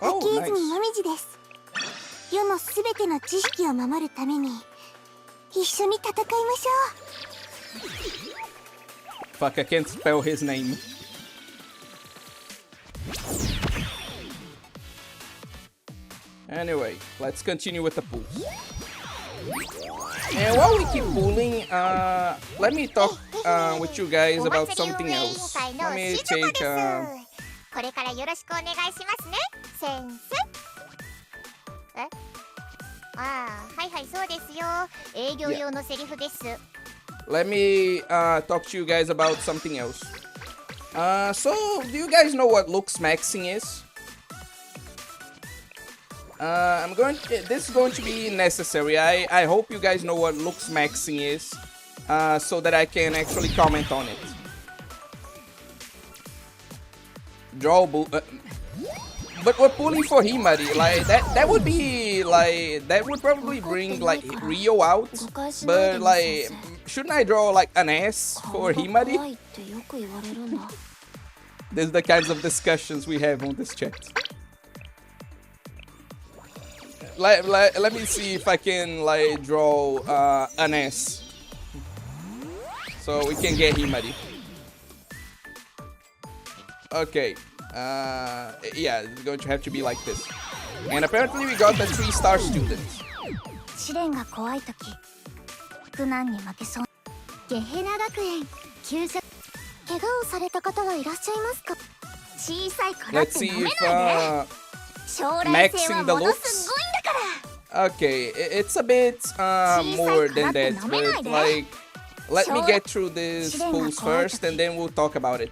Oh, nice. Fuck, I can't spell his name. Anyway, let's continue with the pulls. And while we keep pulling, let me talk with you guys about something else. Let me take... これからよろしくお願いしますね、先生。え？はいはい、そうですよ。営業用のセリフです。Let me talk to you guys about something else. So, do you guys know what looks maxing is? This is going to be necessary. I hope you guys know what looks maxing is, so that I can actually comment on it. But we're pulling for Himari, like that would be like that would probably bring like Rio out, but like shouldn't I draw like an S for Himari? These are the kinds of discussions we have on this chat. Let me see if I can like draw an S so we can get Himari. Okay, yeah, it's going to have to be like this. And apparently we got the 3-star student. Let's see if maxing the looks. Okay, it's a bit more than that, but like let me get through this pulls first and then we'll talk about it.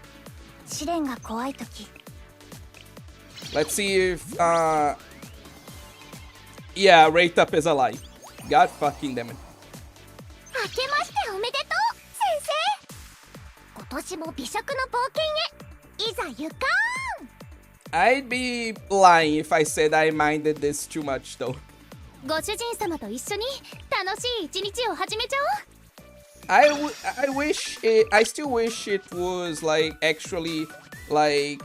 Let's see if yeah, rate up is a lie. God fucking damn it. I'd be lying if I said I minded this too much though. I still wish it was like actually like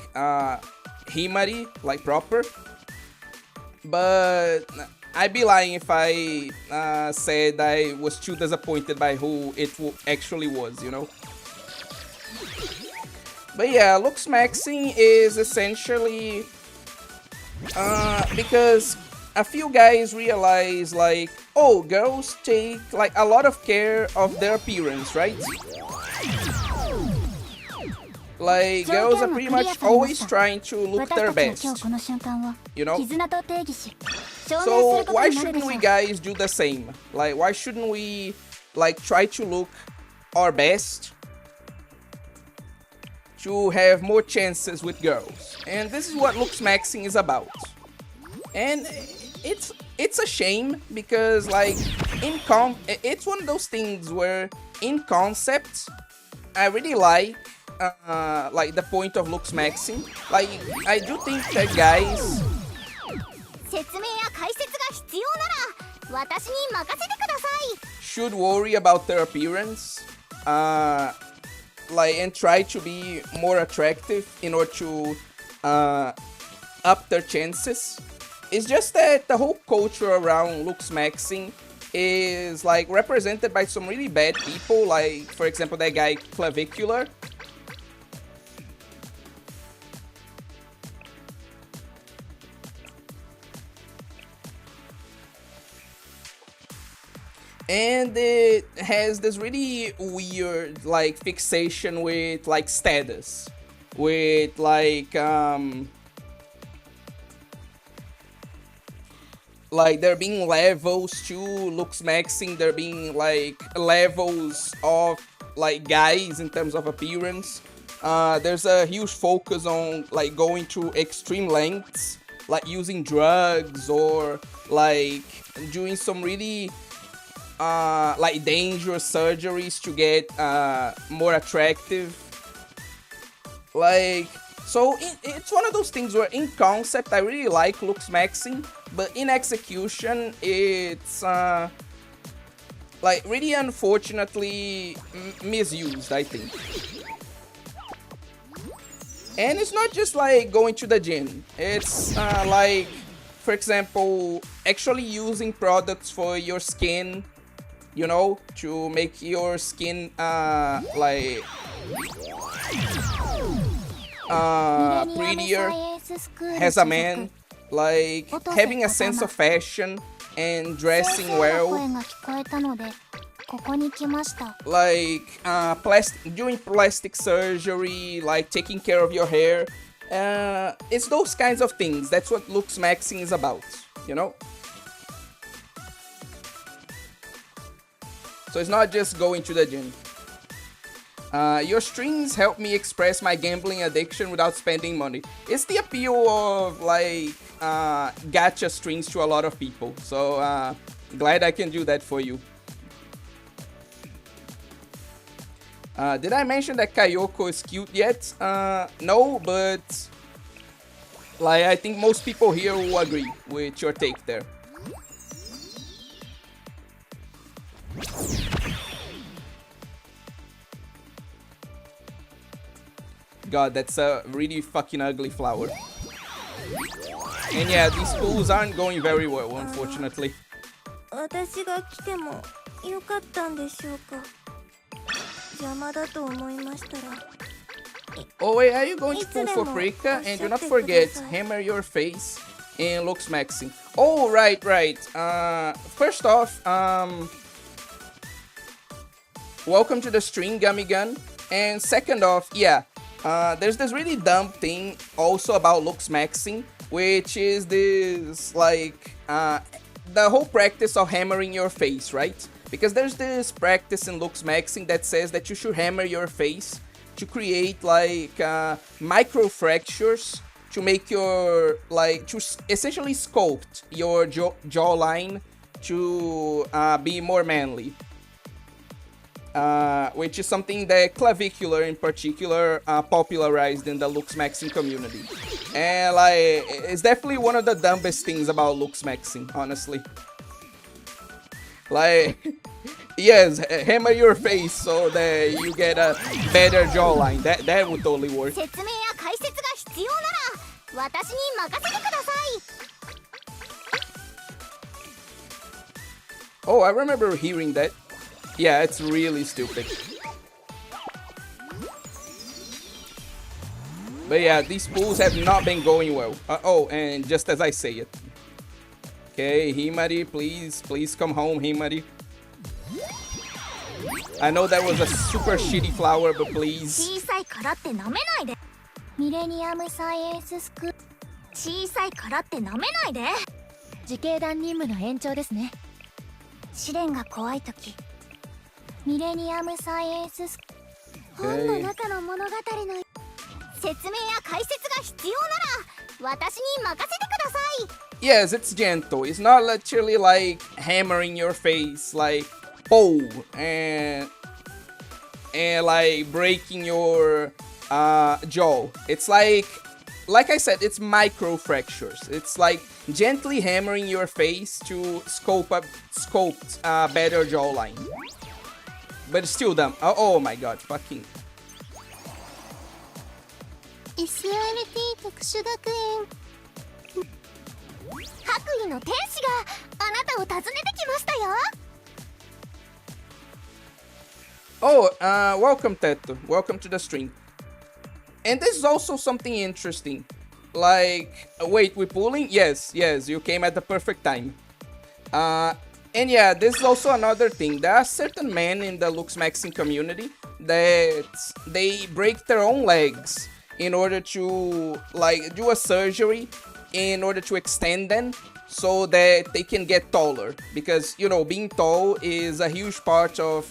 Himari, like proper. But I'd be lying if I said I was too disappointed by who it actually was, you know? But yeah, looks maxing is essentially because a few guys realize like, oh, girls take like a lot of care of their appearance, right? Like, girls are pretty much always trying to look their best, you know? So why shouldn't we guys do the same? Like, why shouldn't we like try to look our best to have more chances with girls? And this is what looks maxing is about. And it's a shame because like it's one of those things where in concept I really like the point of looks maxing. Like I do think that guys should worry about their appearance, like, and try to be more attractive in order to up their chances. It's just that the whole culture around looks maxing is like represented by some really bad people, like for example that guy Clavicular. And it has this really weird like fixation with like status, with like there being levels to looks maxing, there being like levels of like guys in terms of appearance. There's a huge focus on like going to extreme lengths, like using drugs or like doing some really like dangerous surgeries to get more attractive. Like, so it's one of those things where in concept I really like looks maxing, but in execution it's like really unfortunately misused, I think. And it's not just like going to the gym, it's like, for example, actually using products for your skin, you know, to make your skin like prettier as a man, like having a sense of fashion and dressing well, like doing plastic surgery, like taking care of your hair. It's those kinds of things. That's what looks maxing is about, you know? So it's not just going to the gym. Your strings help me express my gambling addiction without spending money. It's the appeal of like gacha strings to a lot of people. So glad I can do that for you. Did I mention that Kayoko is cute yet? No, but like I think most people here will agree with your take there. God, that's a really fucking ugly flower. And yeah, these pools aren't going very well, unfortunately. Oh wait, are you going to pull for Prika? And do not forget, hammer your face and looks maxing. Oh, right. First off, welcome to the stream, Gummy Gun. And second off, yeah, there's this really dumb thing also about looks maxing, which is this, like, the whole practice of hammering your face, right? Because there's this practice in looks maxing that says that you should hammer your face to create, like, micro fractures to make your, like, to essentially sculpt your jawline to be more manly. Which is something that Clavicular in particular popularized in the looks maxing community. And like, it's definitely one of the dumbest things about looks maxing, honestly. Like, yes, hammer your face so that you get a better jawline. That would totally work. Oh, I remember hearing that. Yeah, it's really stupid. But yeah, these pools have not been going well. Oh, and just as I say it. Okay, Himari, please come home, Himari. I know that was a super shitty flower, but please. 小さいからって舐めないで。ミレニアムサイエンススクール。小さいからって舐めないで。自警団任務の延長ですね。試練が怖いとき。ミレニアムサイエンススクール。本の中の物語の説明や解説が必要なら私に任せてください。Yes, it's gentle. It's not literally like hammering your face, like oh, and like breaking your jaw. It's like I said, it's micro fractures. It's like gently hammering your face to sculpt a better jawline. But it's still dumb. Oh my god, fucking. SRT 特殊学園白衣の天使があなたを訪ねてきましたよ。Oh, welcome, Teto. Welcome to the stream. And this is also something interesting. Like, wait, we're pulling? Yes, you came at the perfect time. And yeah, this is also another thing. There are certain men in the Lux Maxing community that they break their own legs in order to, like, do a surgery in order to extend them so that they can get taller. Because, you know, being tall is a huge part of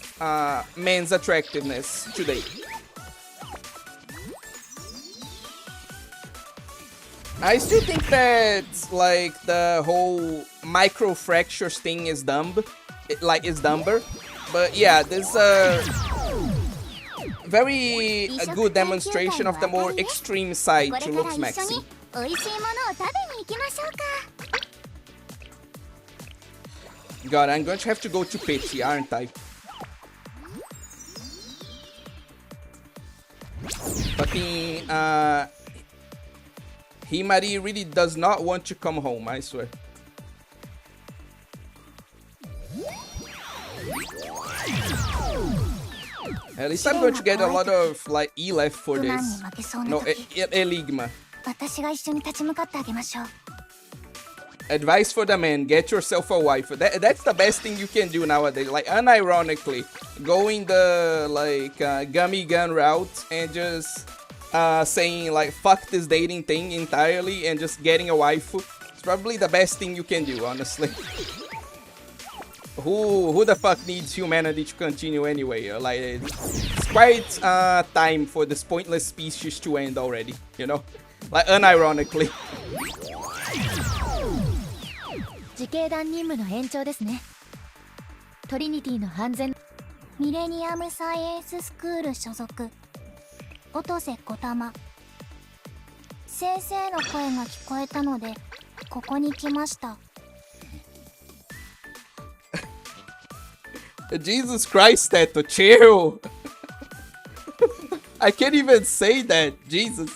men's attractiveness today. I still think that, like, the whole micro fractures thing is dumb. Is dumber. But yeah, this is a very good demonstration of the more extreme side to Lux Maxing. God, I'm going to have to go to pity, aren't I? Fucking, Himari really does not want to come home, I swear. At least I'm going to get a lot of, like, E left for this. No, Eligma. Advice for the man, get yourself a wife. That's the best thing you can do nowadays. Like, unironically, going the, like, gummy gun route and just saying, like, fuck this dating thing entirely and just getting a wife. It's probably the best thing you can do, honestly. Who the fuck needs humanity to continue anyway? Like, it's quite time for this pointless species to end already, you know? Like, unironically. 自警団任務の延長ですね。トリニティの安全ミレニアムサイエンススクール所属音瀬小玉先生の声が聞こえたのでここに来ました。Jesus Christ, Teto, chill. I can't even say that. Jesus.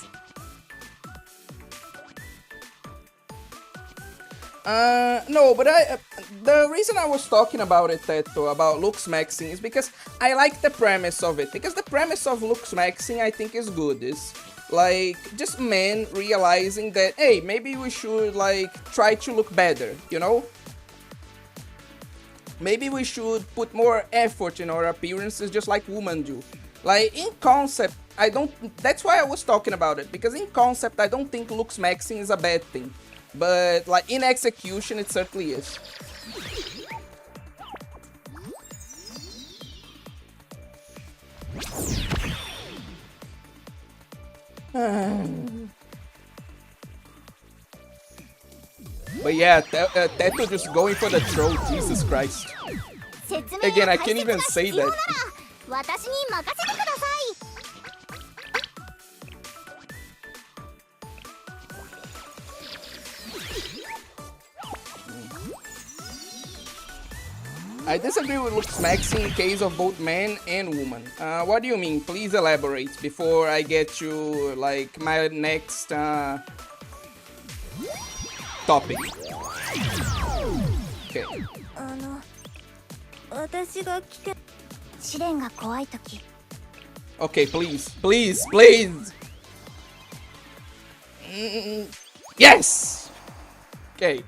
No, but the reason I was talking about it, Teto, about Lux Maxing, is because I like the premise of it. Because the premise of Lux Maxing, I think, is good. It's like just men realizing that, hey, maybe we should, like, try to look better, you know? Maybe we should put more effort in our appearances just like women do. Like, in concept, I don't... That's why I was talking about it. Because in concept, I don't think Lux Maxing is a bad thing. But, like, in execution, it certainly is. But yeah, Teto just going for the throat, Jesus Christ. Again, I can't even say that. I disagree with Lux Maxing in case of both man and woman. What do you mean? Please elaborate before I get to, like, my next topic. Okay. Okay, please. Yes! Okay.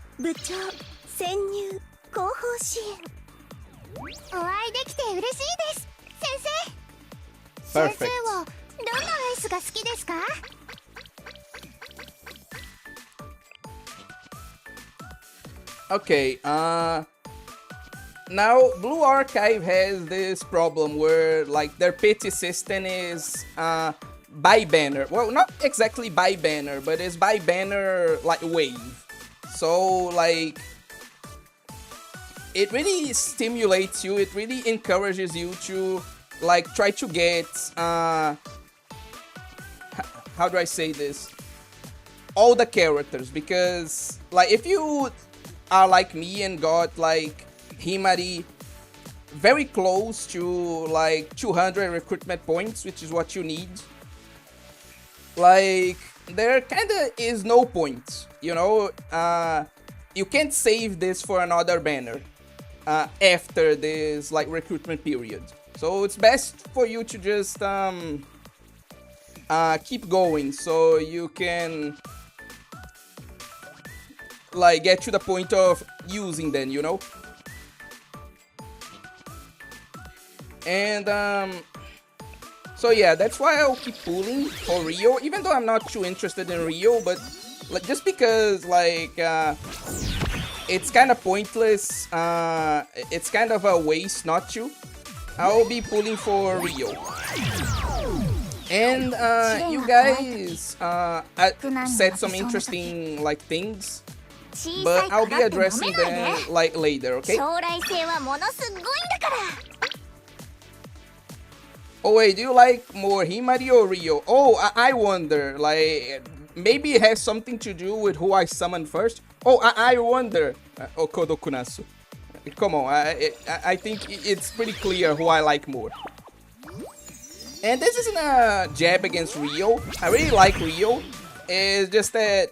Perfect. Okay, now Blue Archive has this problem where, like, their pity system is by banner. Well, not exactly by banner, but it's by banner, like, wave. So, like, it really stimulates you, it really encourages you to, like, try to get, how do I say this? All the characters, because, like, if you are like me and got, like, Himari very close to, like, 200 recruitment points, which is what you need, like, there kinda is no point, you know? You can't save this for another banner after this, like, recruitment period. So it's best for you to just keep going so you can like get to the point of using them, you know? And so yeah, that's why I'll keep pulling for Rio, even though I'm not too interested in Rio, but like, just because like it's kind of pointless, it's kind of a waste not to. I'll be pulling for Rio. And you guys said some interesting like things, but I'll be addressing them like later, okay? Oh wait, do you like more Himari or Rio? Oh, I wonder, like, maybe it has something to do with who I summoned first. Oh, I wonder, Kodokunasu. Come on, I think it's pretty clear who I like more. And this isn't a jab against Rio. I really like Rio. It's just that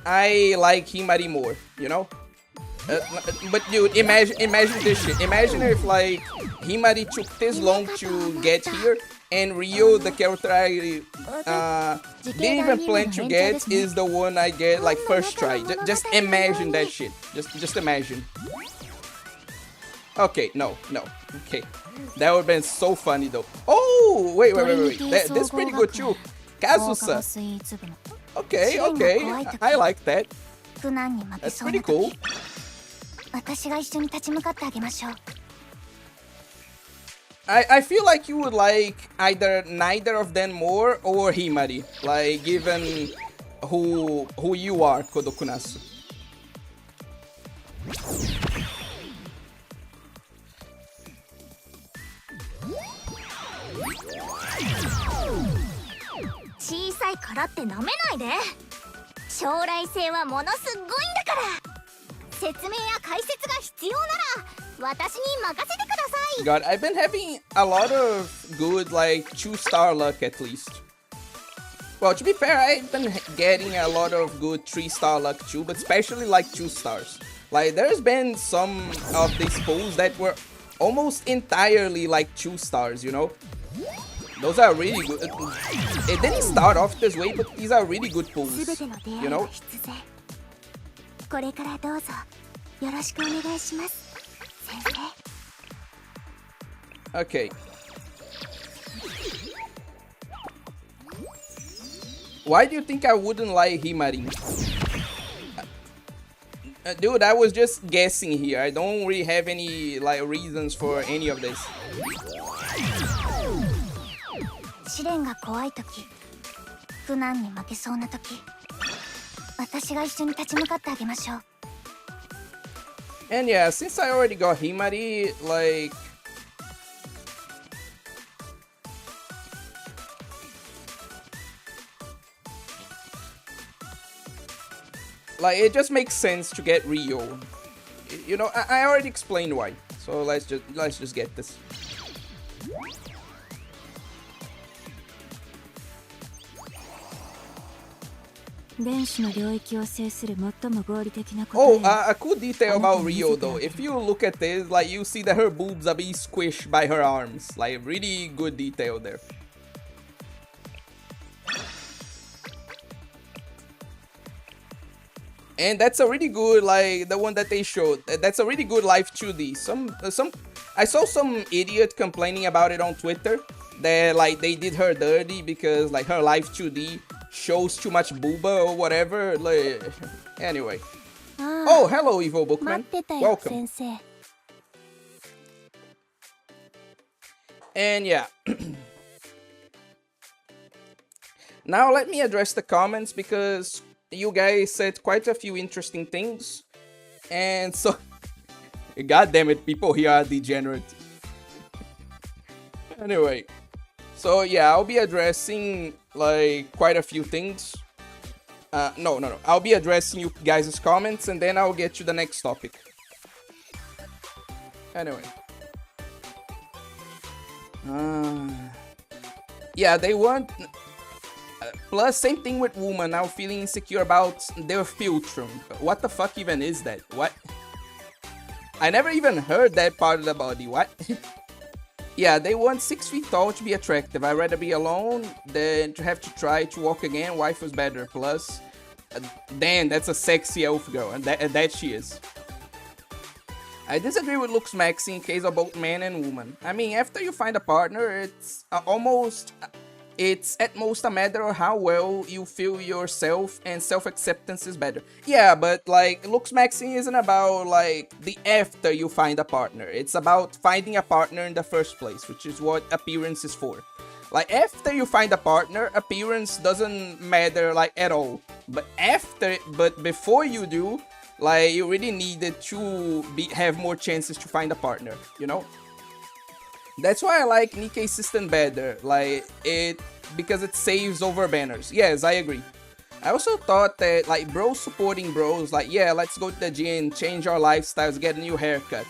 I like Himari more, you know? But dude, imagine this shit. Imagine if like Himari took this long to get here, and Rio, the character I didn't even plan to get, is the one I get like first try. Just imagine that shit. Just imagine. Okay, no. Okay, that would have been so funny though. Oh, wait. That's pretty good too. Kazusa. Okay. I like that. That's pretty cool. I feel like you would like either neither of them more or Himari, like given who you are, Kodokunasu. God, I've been having a lot of good, like, 2-star luck at least. Well, to be fair, I've been getting a lot of good 3-star luck too, but especially like 2 stars. Like, there's been some of these pulls that were almost entirely like 2 stars, you know? Those are really good. It didn't start off this way, but these are really good pulls, you know? Okay. Why do you think I wouldn't like Himari? Dude, I was just guessing here. I don't really have any like reasons for any of this. And yeah, since I already got Himari, like it just makes sense to get Rio. You know, I already explained why. So let's just get this. Oh, a cool detail about Rio though. If you look at this, like you see that her boobs are being squished by her arms. Like really good detail there. And that's a really good, like the one that they showed. That's a really good live 2D. I saw some idiot complaining about it on Twitter that like they did her dirty because like her live 2D shows too much booba or whatever. Like, anyway. Oh, hello, Evil Bookman. Welcome. And yeah. Now let me address the comments because you guys said quite a few interesting things. And so, god damn it, people here are degenerate. Anyway. So yeah, I'll be addressing like quite a few things. No. I'll be addressing you guys' comments and then I'll get to the next topic. Anyway. Yeah, they want... plus, same thing with woman now feeling insecure about their filtrum. What the fuck even is that? What? I never even heard that part of the body. What? Yeah, they want 6 feet tall to be attractive. I'd rather be alone than to have to try to walk again. Wife was better. Plus, damn, that's a sexy elf girl, and that she is. I disagree with looks maxi in case of both man and woman. I mean, after you find a partner, it's it's at most a matter of how well you feel yourself, and self-acceptance is better. Yeah, but like, looks maxing isn't about like the after you find a partner. It's about finding a partner in the first place, which is what appearance is for. Like, after you find a partner, appearance doesn't matter like at all. But before you do, like, you really needed to have more chances to find a partner, you know? That's why I like Nikkei system better, like, because it saves over banners. Yes, I agree. I also thought that, like, bros supporting bros, like, yeah, let's go to the gym, change our lifestyles, get a new haircut.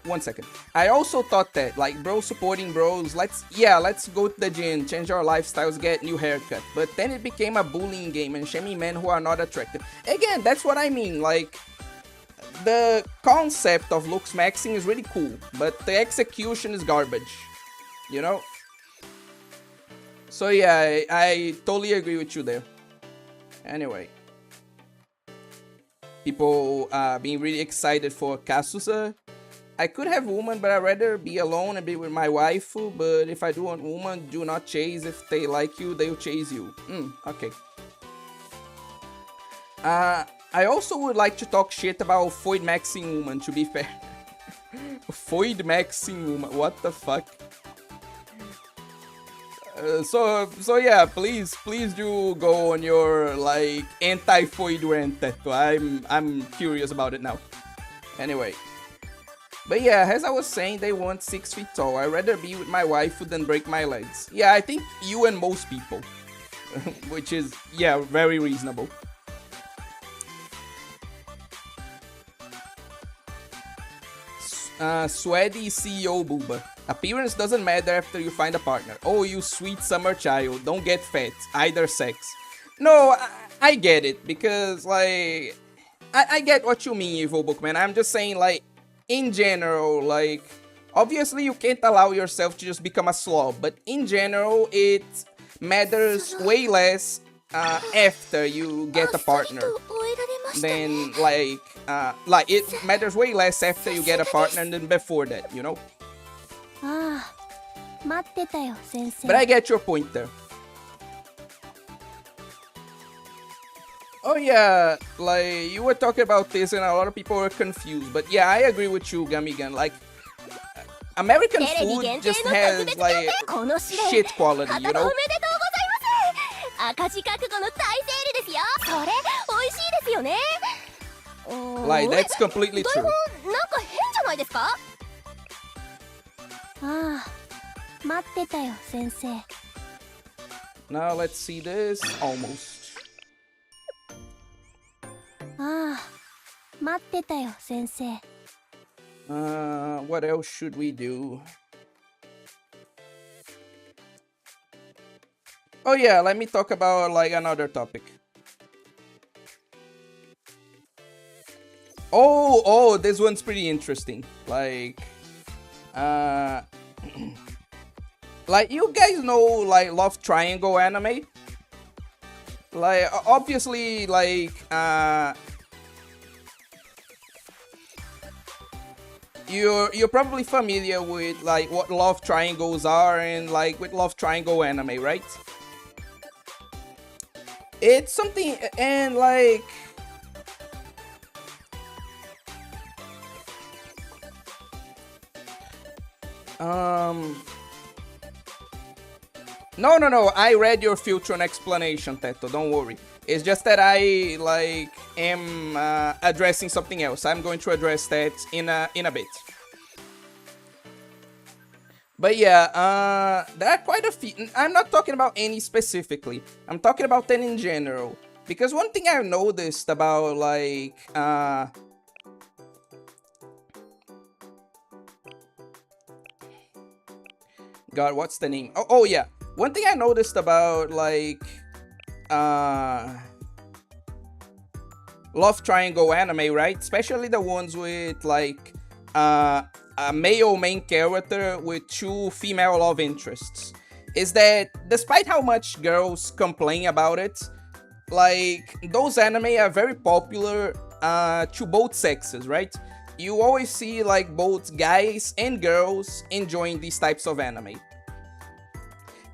1 second. I also thought that, like, bros supporting bros, let's go to the gym, change our lifestyles, get new haircut. But then it became a bullying game and shaming men who are not attractive. Again, that's what I mean, like, the concept of looks maxing is really cool, but the execution is garbage, you know? So yeah, I totally agree with you there. Anyway. People being really excited for Kasusa. I could have woman, but I'd rather be alone and be with my waifu. But if I do want woman, do not chase. If they like you, they'll chase you. Okay. I also would like to talk shit about Foid maxing woman, to be fair. Foid maxing woman, what the fuck? So yeah, please do go on your, like, anti-Foid rant, Teto. I'm curious about it now. Anyway. But yeah, as I was saying, they want 6 feet tall. I'd rather be with my waifu than break my legs. Yeah, I think you and most people. Which is, yeah, very reasonable. Sweaty CEO Booba. Appearance doesn't matter after you find a partner. Oh, you sweet summer child. Don't get fat. Either sex. No, I get it. Because, like, I get what you mean, Evil Bookman. I'm just saying, like, in general, like, obviously you can't allow yourself to just become a slob. But in general, it matters way less after you get a partner. Then, like it matters way less after you get a partner than before that, you know? But I get your point there. Oh yeah, like, you were talking about this and a lot of people were confused. But yeah, I agree with you, Gamigan. Like, American food just has, like, shit quality, you know? Like, that's completely true. Now let's see this. Almost. What else should we do? Oh yeah, let me talk about, like, another topic. Oh, this one's pretty interesting. Like, like, you guys know, like, Love Triangle anime? Like, obviously, like, you're probably familiar with, like, what love triangles are and, like, with Love Triangle anime, right? It's something, and, like, No, I read your future and explanation, Teto, don't worry. It's just that I, like, am addressing something else. I'm going to address that in a bit. But yeah, there are quite a few. I'm not talking about any specifically. I'm talking about them in general. Because one thing I've noticed about, like, God, what's the name? Oh yeah. One thing I noticed about, like, Love Triangle anime, right? Especially the ones with, like, a male main character with 2 female love interests is that despite how much girls complain about it, like, those anime are very popular to both sexes, right? You always see like both guys and girls enjoying these types of anime.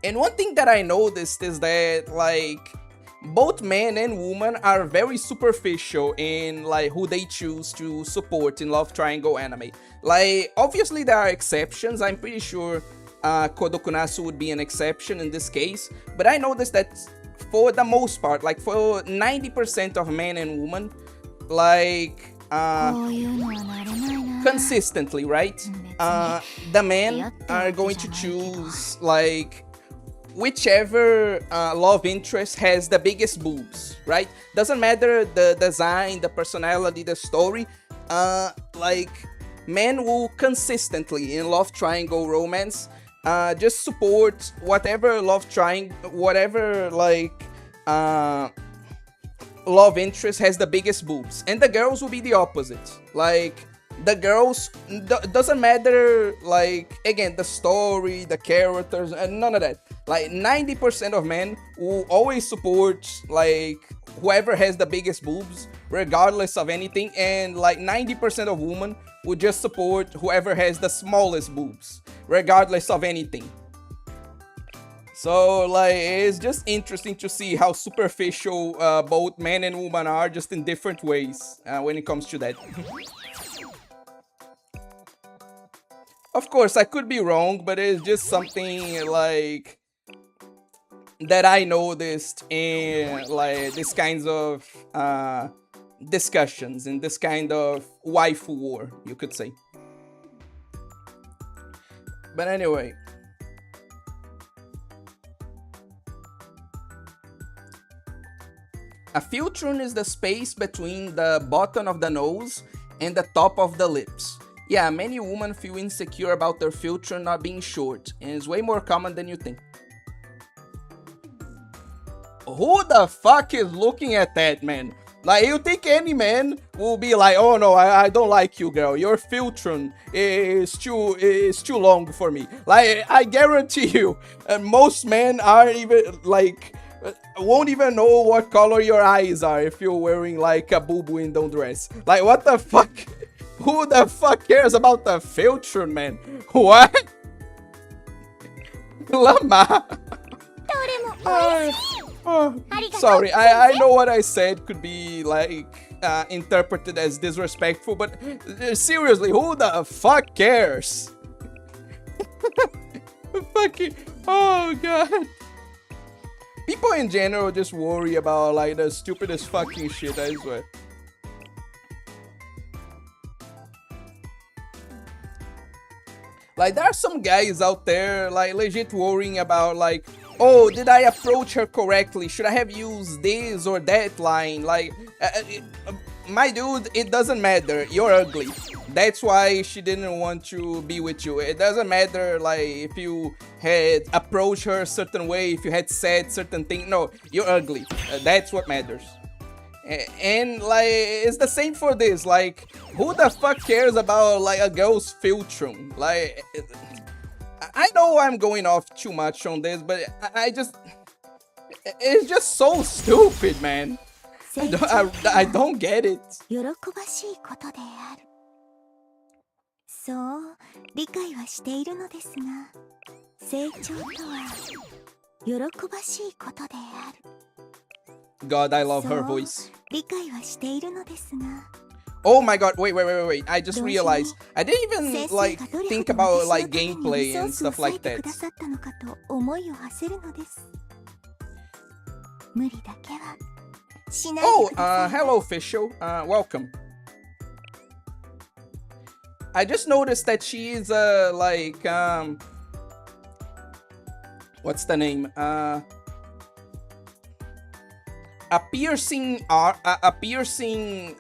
And one thing that I noticed is that like both men and women are very superficial in like who they choose to support in love triangle anime. Like, obviously there are exceptions. I'm pretty sure Kodokunasu would be an exception in this case, but I noticed that for the most part, like for 90% of men and women, like consistently, right? The men are going to choose like whichever love interest has the biggest boobs, right? Doesn't matter the design, the personality, the story. Like, men will consistently in love triangle romance just support whatever love triangle, whatever like love interest has the biggest boobs, and the girls will be the opposite. Like, the girls doesn't matter, like, again, the story, the characters, and none of that. Like, 90% of men will always support like whoever has the biggest boobs regardless of anything, and like 90% of women will just support whoever has the smallest boobs regardless of anything. So like, it's just interesting to see how superficial both men and women are, just in different ways when it comes to that. Of course, I could be wrong, but it's just something like that I noticed in like these kinds of discussions, in this kind of waifu war, you could say. But anyway, a philtron is the space between the bottom of the nose and the top of the lips. Yeah, many women feel insecure about their philtron not being short, and it's way more common than you think. Who the fuck is looking at that, man? Like, you think any man will be like, oh no, I don't like you, girl. Your philtron is too long for me. Like, I guarantee you, most men are even like won't even know what color your eyes are if you're wearing like a boob window dress. Like, what the fuck? Who the fuck cares about the philtron, man? What? Lama. Sorry, I know what I said could be like interpreted as disrespectful, but seriously, who the fuck cares? Fucking, oh god. People in general just worry about like the stupidest fucking shit, I swear. Like, there are some guys out there like legit worrying about like, oh, did I approach her correctly? Should I have used this or that line? Like, my dude, it doesn't matter. You're ugly. That's why she didn't want to be with you. It doesn't matter, like, if you had approached her a certain way, if you had said certain thing. No, you're ugly. That's what matters. And, like, it's the same for this. Like, who the fuck cares about, like, a girl's philtron? Like, I know I'm going off too much on this, but I just... It's just so stupid, man. I don't get it. そう、理解はしているのですが、成長とは喜ばしいことである。God, I love her voice. 理解はしているのですが。Oh my god, wait. I just realized. I didn't even, like, think about, like, gameplay and stuff like that. Oh, hello, official. Welcome. I just noticed that she is, like, what's the name? A piercing,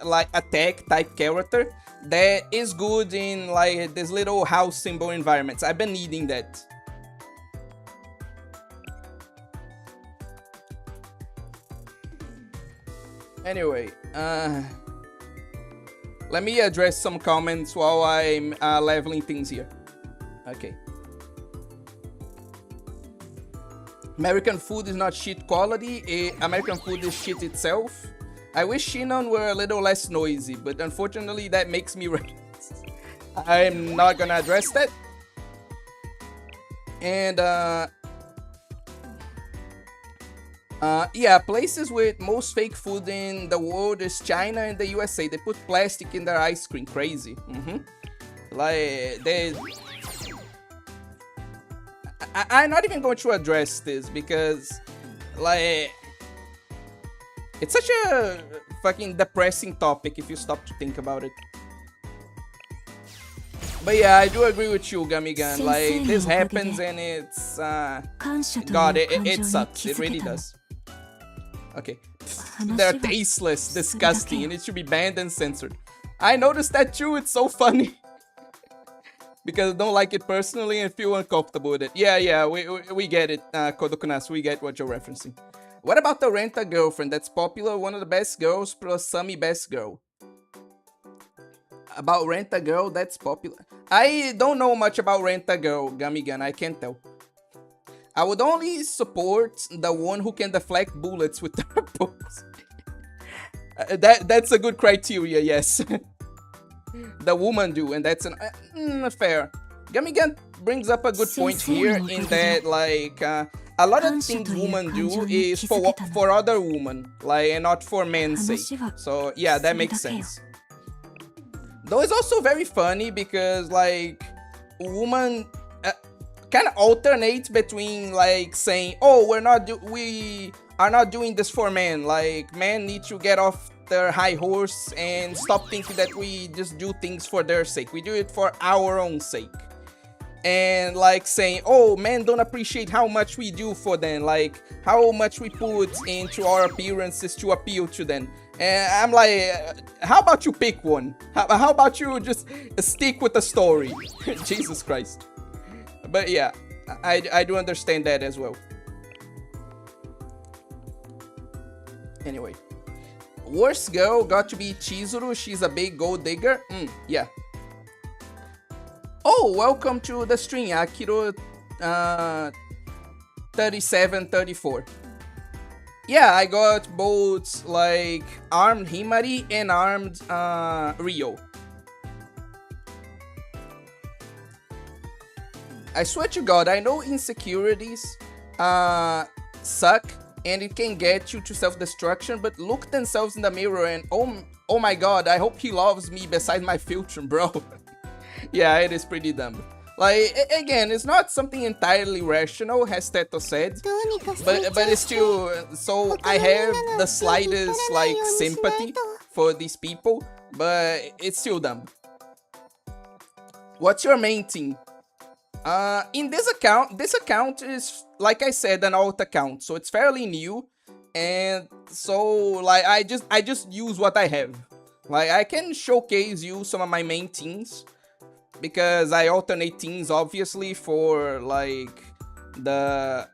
like, attack type character that is good in, like, this little house symbol environments. I've been needing that. Anyway, Let me address some comments while I'm leveling things here. Okay. American food is not shit quality. American food is shit itself. I wish Shinon were a little less noisy, but unfortunately that makes me racist. I'm not gonna address that. And yeah, places with most fake food in the world is China and the USA. They put plastic in their ice cream. Crazy. Like they. I'm not even going to address this because, like, it's such a fucking depressing topic if you stop to think about it. But yeah, I do agree with you, Gamigan. Like, this happens and it's, God, it sucks. It really does. Okay. They're tasteless, disgusting, and it should be banned and censored. I noticed that too, it's so funny. Because I don't like it personally and feel uncomfortable with it. Yeah, we get it, Kodokunas, we get what you're referencing. What about the Rent-A-Girlfriend that's popular? One of the best girls plus Sami best girl. About Rent-A-Girl that's popular. I don't know much about Rent-A-Girl, Gamigan, I can't tell. I would only support the one who can deflect bullets with their pose. That's a good criteria, yes. The woman do, and that's an fair. Gamigan brings up a good point here in that, like, a lot of things women do is for other women, like, and not for men's sake. So yeah, that makes sense. Though it's also very funny because, like, women kind of alternate between, like, saying, "Oh, we are not doing this for men. Like, men need to get off their high horse and stop thinking that we just do things for their sake. We do it for our own sake." And, like, saying, "Oh, men don't appreciate how much we do for them, like how much we put into our appearances to appeal to them." And I'm like, how about you pick one? How about you just stick with the story? Jesus Christ. But yeah, I do understand that as well. Anyway. Worst girl got to be Chizuru. She's a big gold digger. Yeah. Oh, welcome to the stream, Akiro 3734. Yeah, I got both, like, armed Himari and armed Rio. I swear to God, I know insecurities suck and it can get you to self-destruction, but look themselves in the mirror and oh my God, I hope he loves me beside my future, bro. Yeah, it is pretty dumb. Like, again, it's not something entirely rational, as Teto said, but it's still, so I have the slightest, like, sympathy for these people, but it's still dumb. What's your main team? In this account is, like I said, an alt account, so it's fairly new, and so, like, I just use what I have. Like, I can showcase you some of my main teams, because I alternate teams, obviously, for, like, the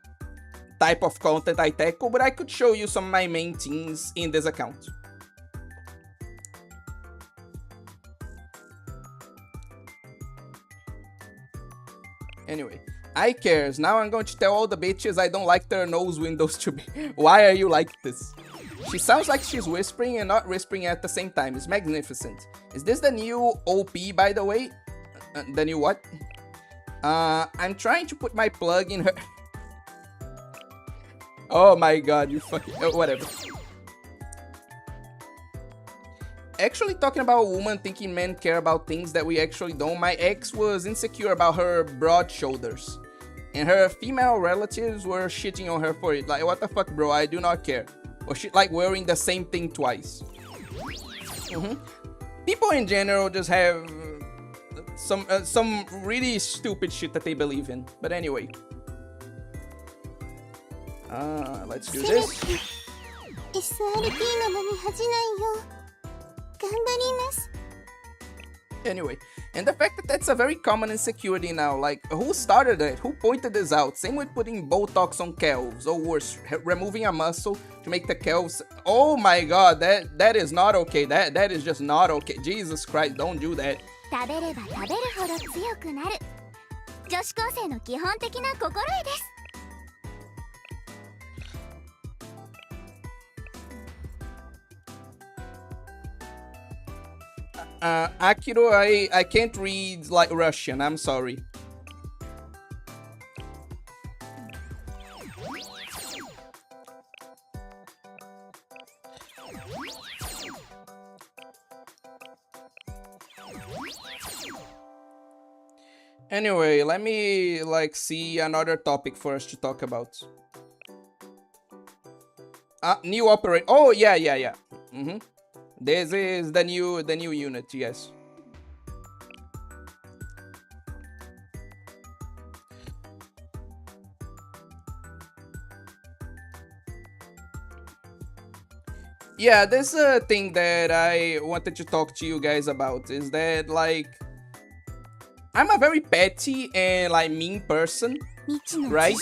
type of content I tackle, but I could show you some of my main teams in this account. Anyway, I cares. Now I'm going to tell all the bitches I don't like their nose windows to be. Why are you like this? She sounds like she's whispering and not whispering at the same time. It's magnificent. Is this the new OP, by the way? The new what? I'm trying to put my plug in her. Oh my God, you fucking... whatever. Actually, talking about a woman thinking men care about things that we actually don't, my ex was insecure about her broad shoulders. And her female relatives were shitting on her for it. Like, what the fuck, bro? I do not care. Or shit like wearing the same thing twice. People in general just have some really stupid shit that they believe in. But anyway. Let's do this. Anyway, And the fact that that's a very common insecurity now, like, who started it? Who pointed this out? Same with putting Botox on calves, or worse, removing a muscle to make the calves... Oh my god, that is not okay. That is just not okay. Jesus Christ, don't do that. 食べれば食べるほど強くなる。女子高生の基本的な心得です。Akiro, I can't read like Russian, I'm sorry. Anyway, let me like see another topic for us to talk about. New operate. Oh yeah. This is the new unit, yes. Yeah, this is a thing that I wanted to talk to you guys about, is that like I'm a very petty and like mean person, right?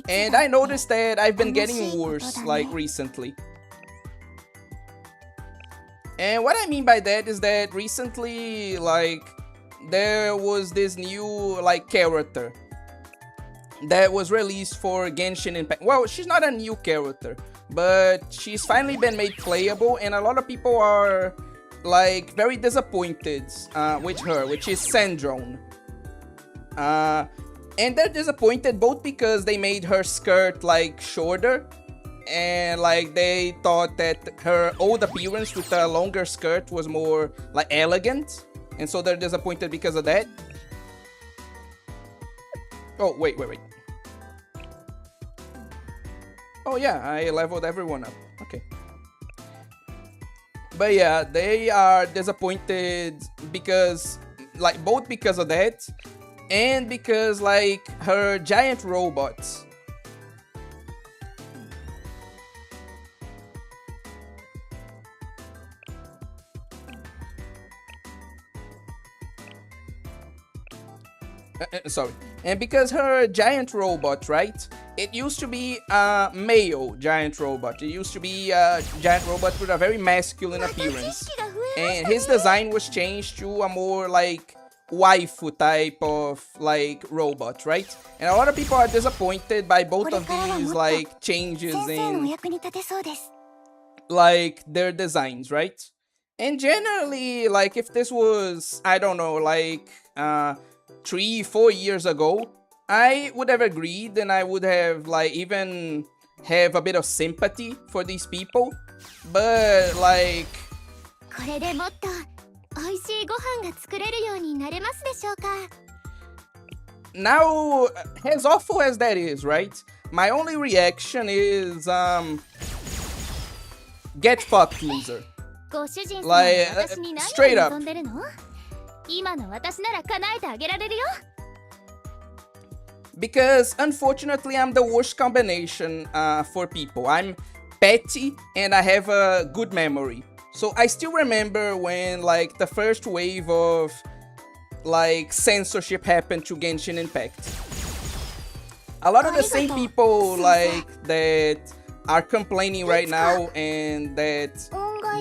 And I noticed that I've been getting worse like recently. And what I mean by that is that recently, like, there was this new like character that was released for Genshin Impact. Well, she's not a new character, but she's finally been made playable, and a lot of people are like very disappointed with her, which is Sandrone. And they're disappointed both because they made her skirt like shorter, and like they thought that her old appearance with a longer skirt was more like elegant, and so they're disappointed because of that. Oh, wait. Oh yeah, I leveled everyone up. Okay. But yeah, they are disappointed because, like, both because of that, and because, like, her giant robots. Sorry. And because her giant robot, right? It used to be a male giant robot. It used to be a giant robot with a very masculine appearance. And his design was changed to a more like waifu type of like robot, right? And a lot of people are disappointed by both of these like changes in like their designs, right? And generally, like, if this was, I don't know, like 3-4 years ago, I would have agreed, and I would have like even have a bit of sympathy for these people. But like, now, as awful as that is, right? My only reaction is get fucked, loser. Like, straight up. Because unfortunately I'm the worst combination for people. I'm petty and I have a good memory. So I still remember when like the first wave of like censorship happened to Genshin Impact. A lot of the same people like that are complaining right now and that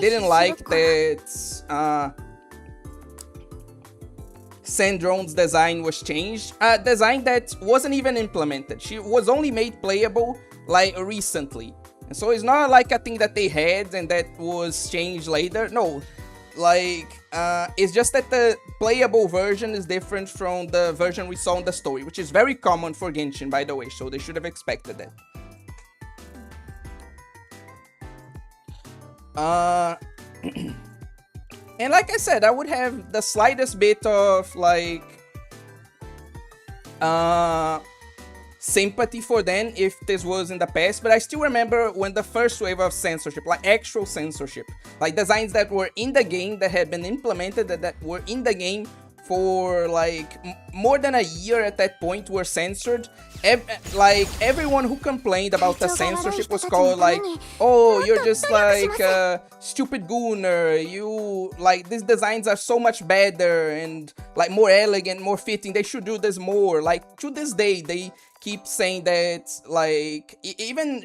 didn't like that Sandrone's design was changed. A design that wasn't even implemented. She was only made playable like recently. And so it's not like a thing that they had and that was changed later. No, like it's just that the playable version is different from the version we saw in the story, which is very common for Genshin, by the way, so they should have expected that. And like I said, I would have the slightest bit of like sympathy for them if this was in the past, but I still remember when the first wave of censorship, like actual censorship, like designs that were in the game, that had been implemented, that were in the game for like more than a year at that point were censored. Like everyone who complained about the censorship was called like, oh, you're just like a stupid gooner, you like these designs are so much better and like more elegant, more fitting, they should do this more. Like to this day they keep saying that, like even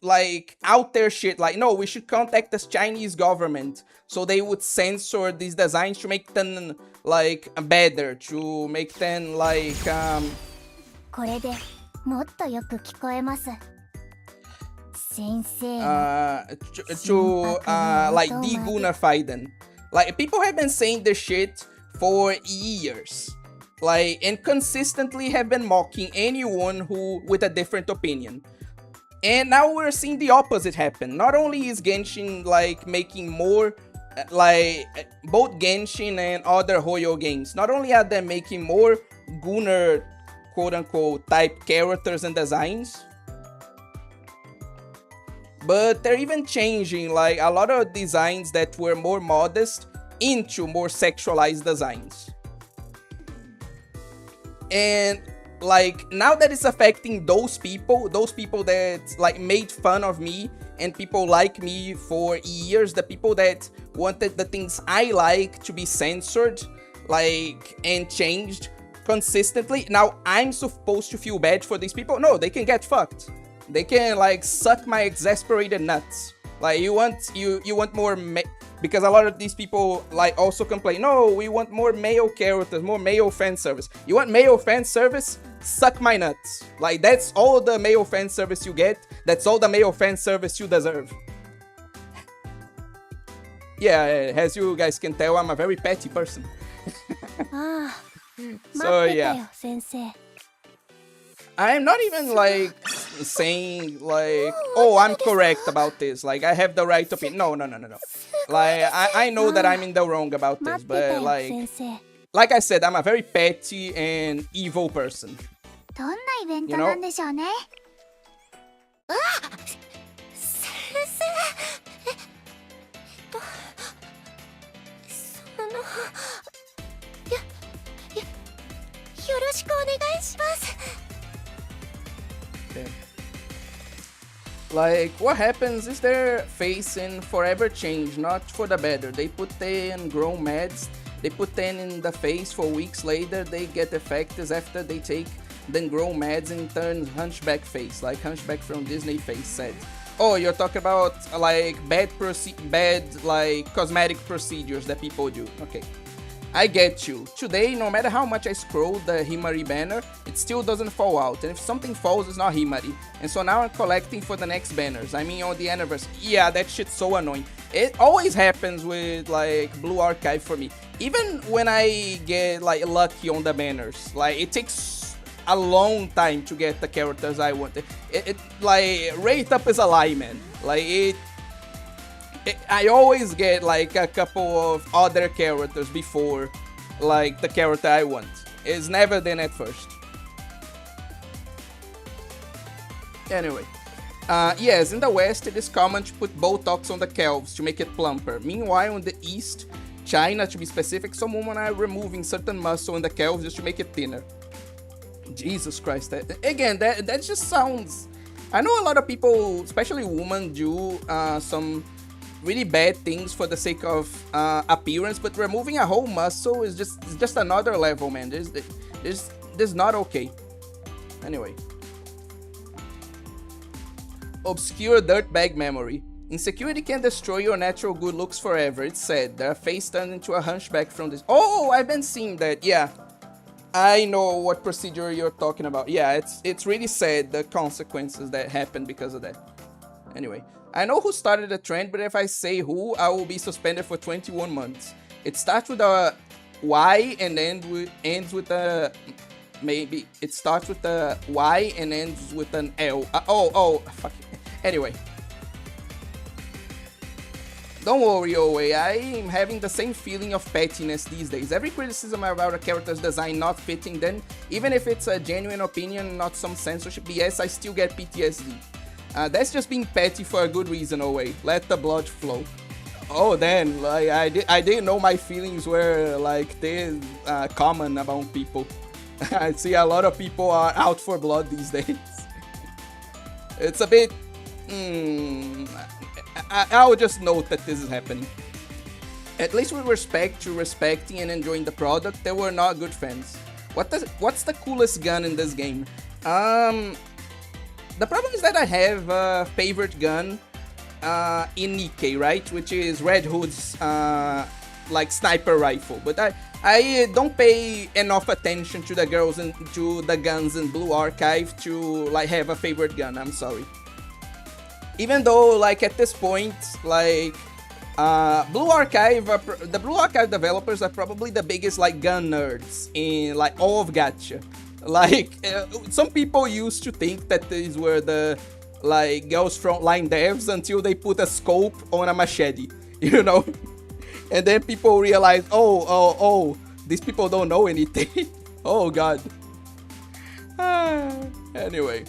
like out there shit like, no, we should contact the Chinese government so they would censor these designs to make them like better, to make them like like de-goonify them. Like people have been saying this shit for years, like, and consistently have been mocking anyone who with a different opinion. And now we're seeing the opposite happen. Not only is Genshin like making more like both Genshin and other Hoyo games, not only are they making more gooner quote-unquote type characters and designs, but they're even changing like a lot of designs that were more modest into more sexualized designs. And like now that it's affecting those people that like made fun of me and people like me for years, the people that wanted the things I like to be censored like and changed consistently, now I'm supposed to feel bad for these people? No, they can get fucked. They can like suck my exasperated nuts. Like you want more because a lot of these people like also complain, no, we want more male characters, more male fan service. You want male fan service? Suck my nuts. Like that's all the male fan service you get. That's all the male fan service you deserve. Yeah, as you guys can tell, I'm a very petty person. So yeah, I'm not even like saying like, oh, I'm correct about this, like I have the right opinion. No. Like I know that I'm in the wrong about this, but like I said, I'm a very petty and evil person. You know? Okay. Like, what happens is their face in forever change, not for the better. They put in grown meds, they put them in the face for weeks later, they get effects after they take then grow meds and turn hunchback face, like Hunchback from Disney face said. Oh, you're talking about like bad like cosmetic procedures that people do. Okay, I get you. Today, no matter how much I scroll the Himari banner, it still doesn't fall out, and if something falls, it's not Himari. And so now I'm collecting for the next banners. I mean, on the anniversary. Yeah, that shit's so annoying. It always happens with like Blue Archive for me. Even when I get like lucky on the banners, like it takes a long time to get the characters I want. It like rate up is a lie, man. Like I always get like a couple of other characters before like the character I want. It's never then at first. Anyway, yes, in the West it is common to put Botox on the calves to make it plumper. Meanwhile, in the East, China to be specific, some women are removing certain muscle in the calves just to make it thinner. Jesus Christ, that just sounds... I know a lot of people, especially women, do some really bad things for the sake of appearance, but removing a whole muscle is just another level, man. There's not okay. Anyway. Obscure dirtbag memory. Insecurity can destroy your natural good looks forever, it's said. Their face turned into a hunchback from this... Oh, I've been seeing that, yeah. I know what procedure you're talking about. Yeah, it's really sad, the consequences that happen because of that. Anyway, I know who started the trend, but if I say who, I will be suspended for 21 months. It starts with a Y and ends with a... Maybe it starts with a Y and ends with an L. Fuck. Anyway. Don't worry, Owe, I'm having the same feeling of pettiness these days. Every criticism about a character's design not fitting them, even if it's a genuine opinion, not some censorship BS, I still get PTSD. That's just being petty for a good reason, Owe. Let the blood flow. Oh, then, like, I didn't know my feelings were, like, this common among people. I see a lot of people are out for blood these days. It's a bit... I'll just note that this is happening. At least with respect to respecting and enjoying the product, they were not good fans. What's the coolest gun in this game? The problem is that I have a favorite gun in Nikkei, right? Which is Red Hood's like sniper rifle. But I don't pay enough attention to the girls and to the guns in Blue Archive to like have a favorite gun. I'm sorry. Even though like at this point, like Blue Archive, the Blue Archive developers are probably the biggest like gun nerds in like all of gacha. Like some people used to think that these were the like girls frontline devs until they put a scope on a machete, you know, and then people realize, oh, these people don't know anything. Oh god. Anyway.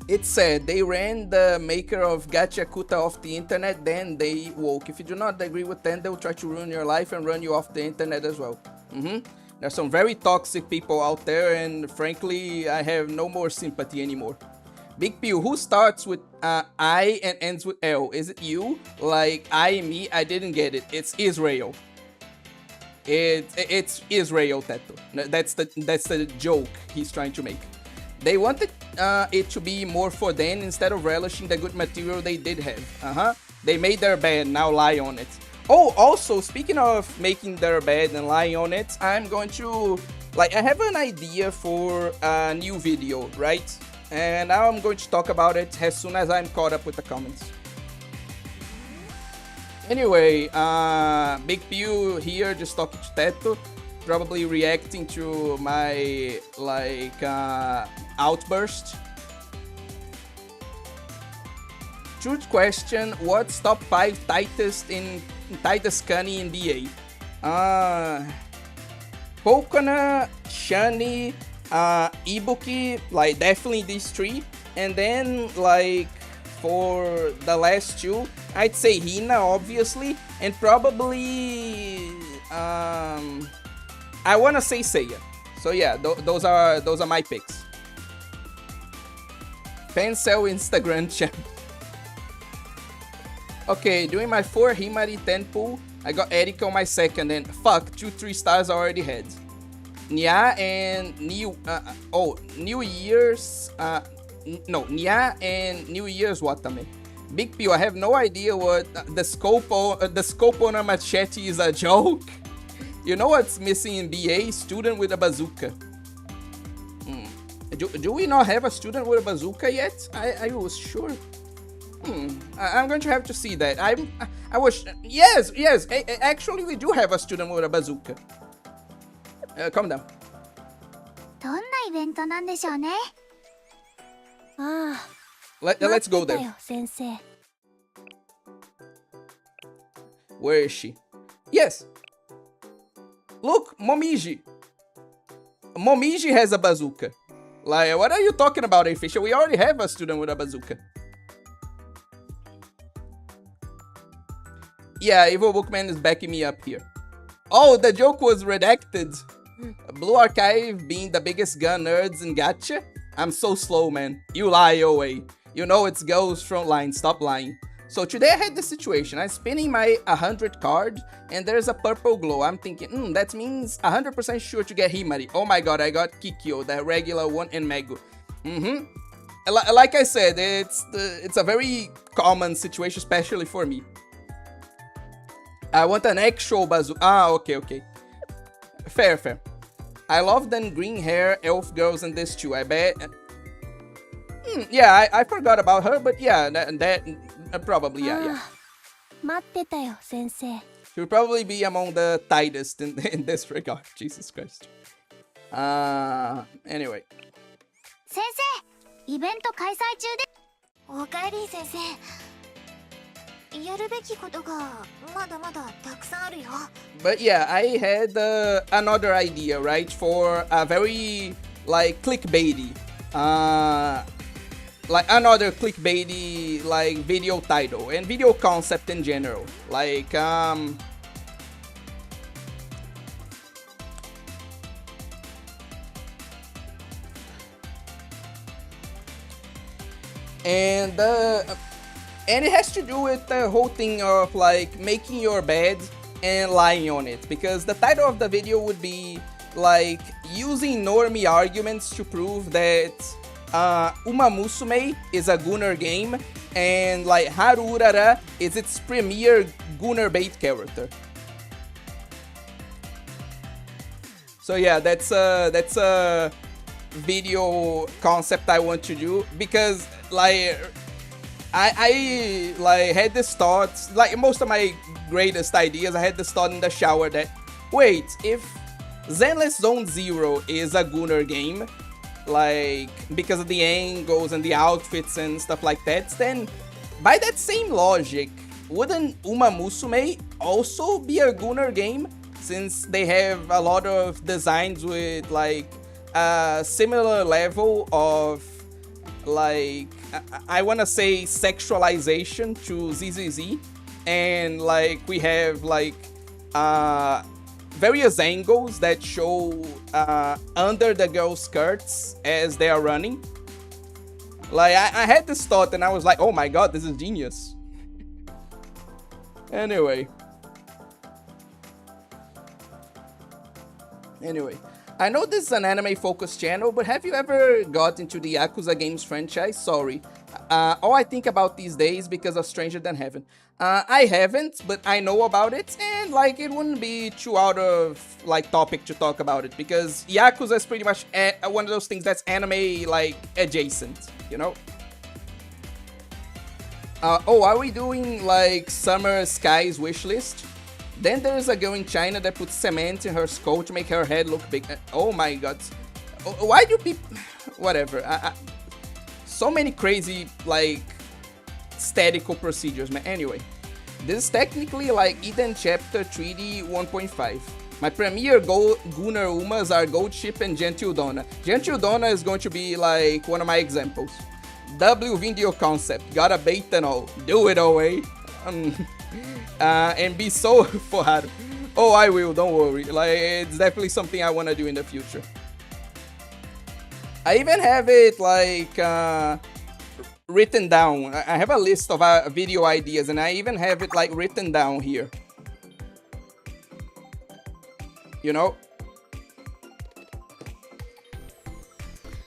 It said they ran the maker of Gacha Kuta off the internet, then they woke. If you do not agree with them, they will try to ruin your life and run you off the internet as well. There's some very toxic people out there, and frankly, I have no more sympathy anymore. Big Pew, who starts with I and ends with L? Is it you? Like I, me? I didn't get it. It's Israel. It's Israel, Teto. That's the joke he's trying to make. They wanted it to be more for them instead of relishing the good material they did have. They made their bed, now lie on it. Oh, also, speaking of making their bed and lying on it, I'm going to... Like, I have an idea for a new video, right? And now I'm going to talk about it as soon as I'm caught up with the comments. Anyway, Big Pew here, just talking to Teto. Probably reacting to my, like, outburst. Truth question, what's top 5 tightest Kani in BA? Kokona, Shani, Ibuki, like definitely these 3. And then like for the last 2, I'd say Hina obviously, and probably I wanna say Seiya. So yeah, those are my picks. Fancel Instagram champ. Okay, doing my 4 Himari 10 pool, I got Erika on my second, and fuck, 2 3-stars I already had. Nya and New Year's Nya and New Year's Watame. Big P, I have no idea what the scope on a machete is a joke. You know what's missing in BA? Student with a bazooka. Do we not have a student with a bazooka yet? I was sure. I'm going to have to see that. I was... Yes, actually we do have a student with a bazooka. Calm down. Let's go there. Where is she? Yes. Look, Momiji. Momiji has a bazooka. Like, what are you talking about, A-Fisher? We already have a student with a bazooka. Yeah, Evil Bookman is backing me up here. Oh, the joke was redacted. Blue Archive being the biggest gun nerds in gacha? I'm so slow, man. You lie, OA. You know it's girls frontline, stop lying. So today I had this situation. I'm spinning my 100 card, and there's a purple glow. I'm thinking, that means 100% sure to get Himari. Oh my god, I got Kikyo, the regular one, and Megu. Like I said, it's a very common situation, especially for me. I want an actual bazooka. Ah, okay. Fair. I love them green hair elf girls in this too, I bet. Yeah, I forgot about her, but yeah, that probably, yeah. She'll probably be among the tightest in this regard. Jesus Christ. Anyway. But yeah, I had another idea, right, for a very like clickbaity like another clickbaity like video title and video concept in general. Like and it has to do with the whole thing of like making your bed and lying on it, because the title of the video would be like using normie arguments to prove that Uma Musume is a Gunner game and like Haru Urara is its premier Gunner bait character. So yeah, that's a video concept I want to do, because like I like had this thought, like most of my greatest ideas, I had this thought in the shower that, wait, if Zenless Zone Zero is a Gunner game, like because of the angles and the outfits and stuff like that, then by that same logic, wouldn't Uma Musume also be a Gunner game, since they have a lot of designs with like a similar level of like I wanna say sexualization to ZZZ, and like we have like various angles that show under the girls' skirts as they are running. Like I had this thought and I was like, oh my god, this is genius. Anyway, I know this is an anime-focused channel, but have you ever got into the Yakuza games franchise? Sorry. All I think about these days because of Stranger Than Heaven. I haven't, but I know about it, and like it wouldn't be too out of like topic to talk about it, because Yakuza is pretty much one of those things that's anime like adjacent, you know? Oh, are we doing like Summer Sky's wish list? Then there's a girl in China that puts cement in her skull to make her head look big. Oh my god. Why do people... Whatever. So many crazy, like, statical procedures, man. Anyway. This is technically like Eden Chapter 3D 1.5. My premier Gunner Umas are Gold Ship and Gentil Donna. Gentil Donna is going to be like one of my examples. W video concept. Gotta bait and all. Do it away. And be so for Haru. Oh, I will, don't worry. Like, it's definitely something I want to do in the future. I even have it like written down. I have a list of video ideas, and I even have it like written down here. You know?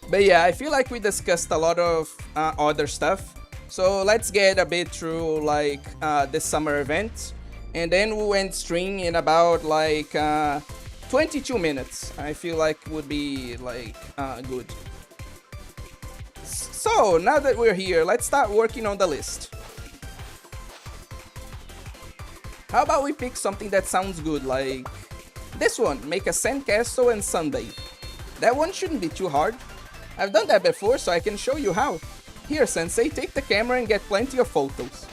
But yeah, I feel like we discussed a lot of other stuff. So let's get a bit through like this summer event, and then we'll end stream in about like 22 minutes. I feel like would be like good. So now that we're here, let's start working on the list. How about we pick something that sounds good, like this one, make a sandcastle and sunbathe. That one shouldn't be too hard. I've done that before, so I can show you how. Here, Sensei, take the camera and get plenty of photos.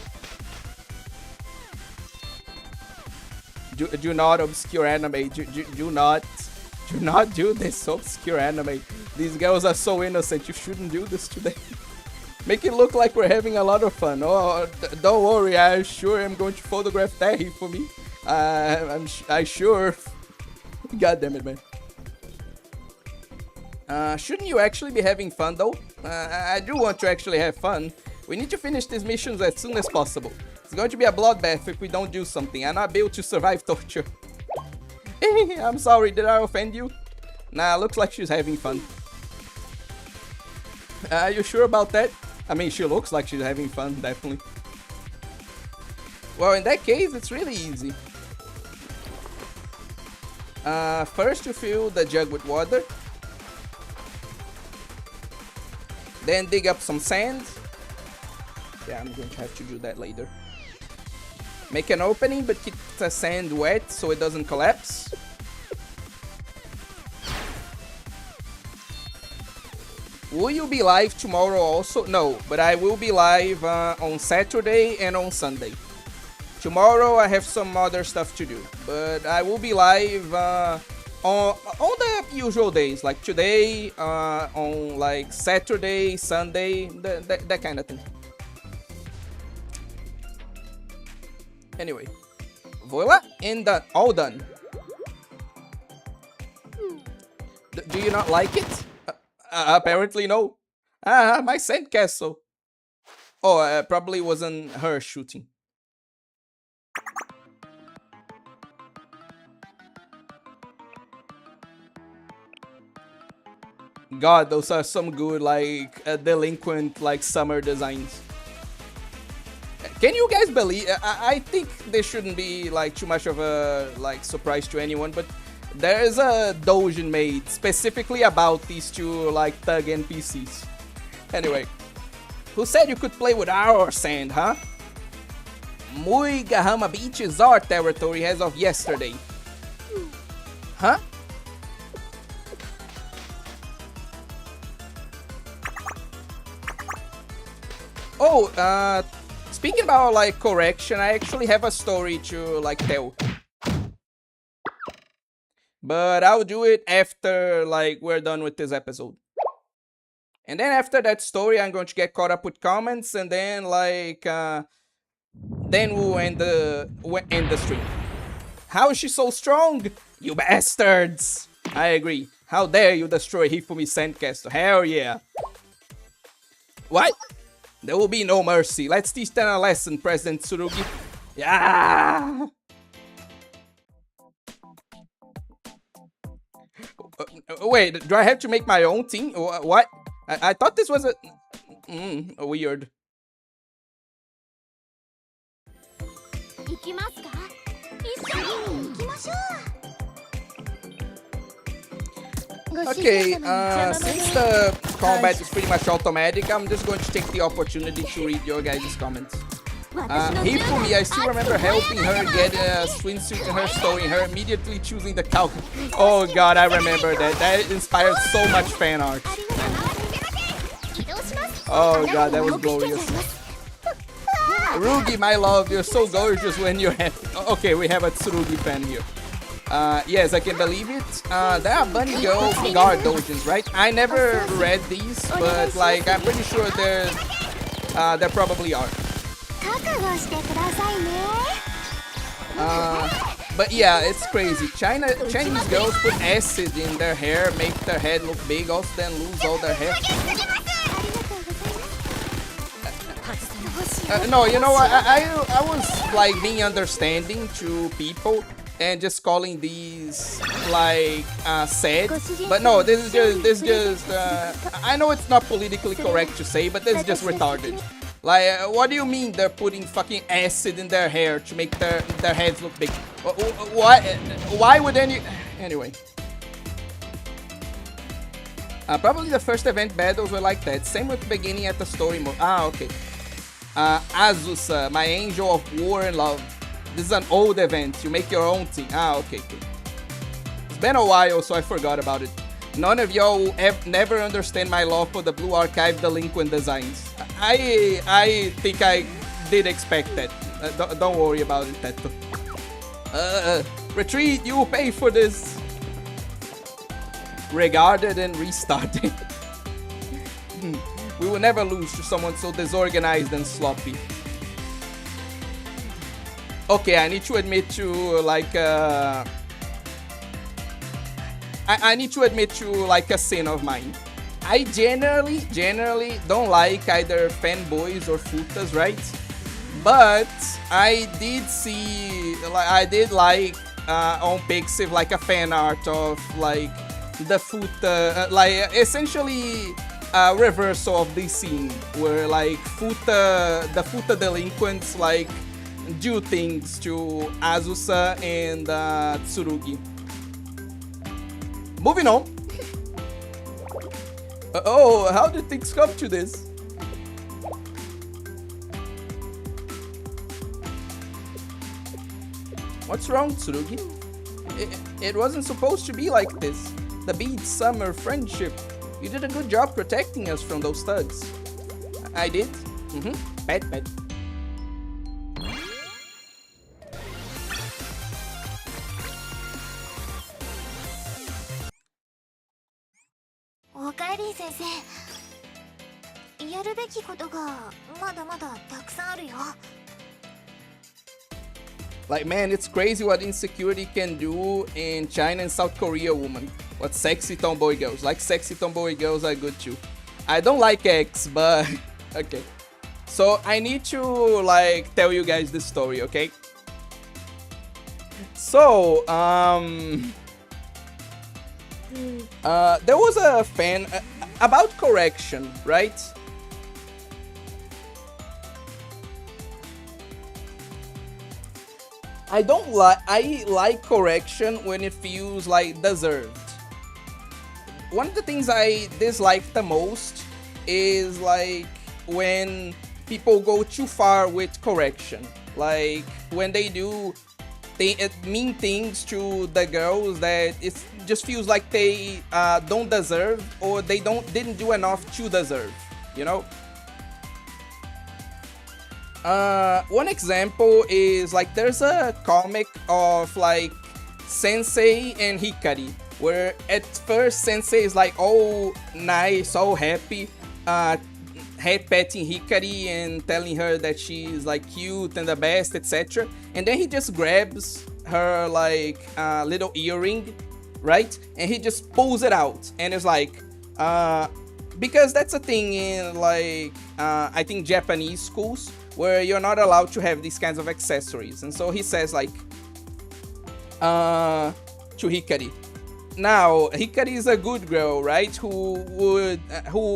Do not obscure anime. Do not do this obscure anime. These girls are so innocent. You shouldn't do this to them. Make it look like we're having a lot of fun. Oh, don't worry. I sure am going to photograph Terry for me. I sure. God damn it, man. Shouldn't you actually be having fun though? I do want to actually have fun. We need to finish these missions as soon as possible. It's going to be a bloodbath if we don't do something. I'm not built to survive torture. I'm sorry, did I offend you? Nah, looks like she's having fun. Are you sure about that? I mean, she looks like she's having fun, definitely. Well, in that case, it's really easy. First you fill the jug with water. Then dig up some sand. Yeah, I'm going to have to do that later. Make an opening, but keep the sand wet so it doesn't collapse. Will you be live tomorrow also? No, but I will be live on Saturday and on Sunday. Tomorrow I have some other stuff to do, but I will be live on the usual days, like today, on like Saturday, Sunday, that kind of thing. Anyway, voila, and done, all done. Do you not like it? Apparently no. My sandcastle. Oh, probably wasn't her shooting. God, those are some good, like, delinquent, like, summer designs. Can you guys believe? I think this shouldn't be, like, too much of a, like, surprise to anyone, but there is a doujin made specifically about these two, like, thug NPCs. Anyway, who said you could play with our sand, huh? Muigahama Beach is our territory as of yesterday. Huh? Oh, speaking about, like, correction, I actually have a story to, like, tell. But I'll do it after, like, we're done with this episode. And then after that story, I'm going to get caught up with comments, and then, like, then we'll end the stream. How is she so strong? You bastards! I agree. How dare you destroy Hifumi's sandcastle? Hell yeah. What? There will be no mercy. Let's teach them a lesson, President Tsurugi. Yeah! Wait, do I have to make my own team? What? I thought this was a... weird. Okay, since the combat is pretty much automatic, I'm just going to take the opportunity to read your guys' comments. Hifumi, I still remember helping her get a swimsuit in her story and her immediately choosing the cow. Oh god, I remember that. That inspired so much fan art. Oh god, that was glorious. Rugi, my love, you're so gorgeous when you're happy. Okay, we have a Tsurugi fan here. Yes, I can believe it. There are Bunny Girl guard doujins, right? I never read these, but like I'm pretty sure there probably are. But yeah, it's crazy. Chinese girls put acid in their hair, make their head look big, also then lose all their hair. No, you know what? I was like being understanding to people and just calling these like sad, but no, this is just I know it's not politically correct to say, but this is just retarded. Like, what do you mean they're putting fucking acid in their hair to make their heads look big? Why would any... Anyway. Probably the first event battles were like that. Same with the beginning at the story mode. Okay. Azusa, my angel of war and love. This is an old event. You make your own team. Okay. It's been a while, so I forgot about it. None of y'all will never understand my love for the Blue Archive delinquent designs. I think I did expect that. Don't worry about it, Teto. Retreat, you will pay for this. Regarded and restarted. We will never lose to someone so disorganized and sloppy. Okay, I need to admit to like I need to admit to like a sin of mine. I generally don't like either fanboys or futas, right? But I did see, I did like on Pixiv like a fan art of like the futa, like essentially a reversal of this scene where like the futa delinquents like do things to Azusa and Tsurugi. Moving on. Oh, how did things come to this? What's wrong, Tsurugi? It wasn't supposed to be like this. The beach, summer, friendship. You did a good job protecting us from those thugs. I did? Pat. かえり先生。やるべきことがまだまだたくさんあるよ。Like, man, it's crazy what insecurity can do in China and South Korea, woman. What sexy tomboy girls. Like, sexy tomboy girls are good too. I don't like X, but okay. So I need to like tell you guys this story, okay? So there was a fan about correction, right? I like correction when it feels like deserved. One of the things I dislike the most is like when people go too far with correction. Like when they do mean things to the girls that it just feels like they don't deserve, or they didn't do enough to deserve, you know? One example is like there's a comic of like Sensei and Hikari, where at first Sensei is like all nice, all happy, head patting Hikari and telling her that she's like cute and the best, etc. And then he just grabs her like little earring, right? And he just pulls it out, and it's like because that's a thing in like I think Japanese schools, where you're not allowed to have these kinds of accessories. And so he says like to Hikari, now Hikari is a good girl, right, who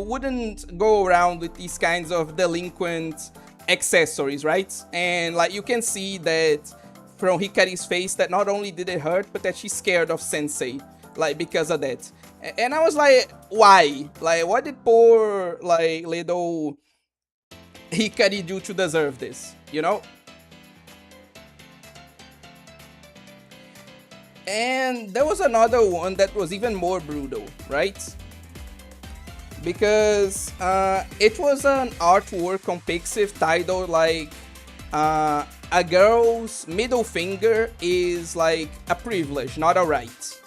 wouldn't go around with these kinds of delinquent accessories, right? And like you can see that from Hikari's face that not only did it hurt, but that she's scared of Sensei, like because of that. And I was like, why? Like, what did poor like little Hikari do to deserve this, you know? And there was another one that was even more brutal, right? Because it was an artwork on Pixiv titled like a girl's middle finger is like a privilege, not a right.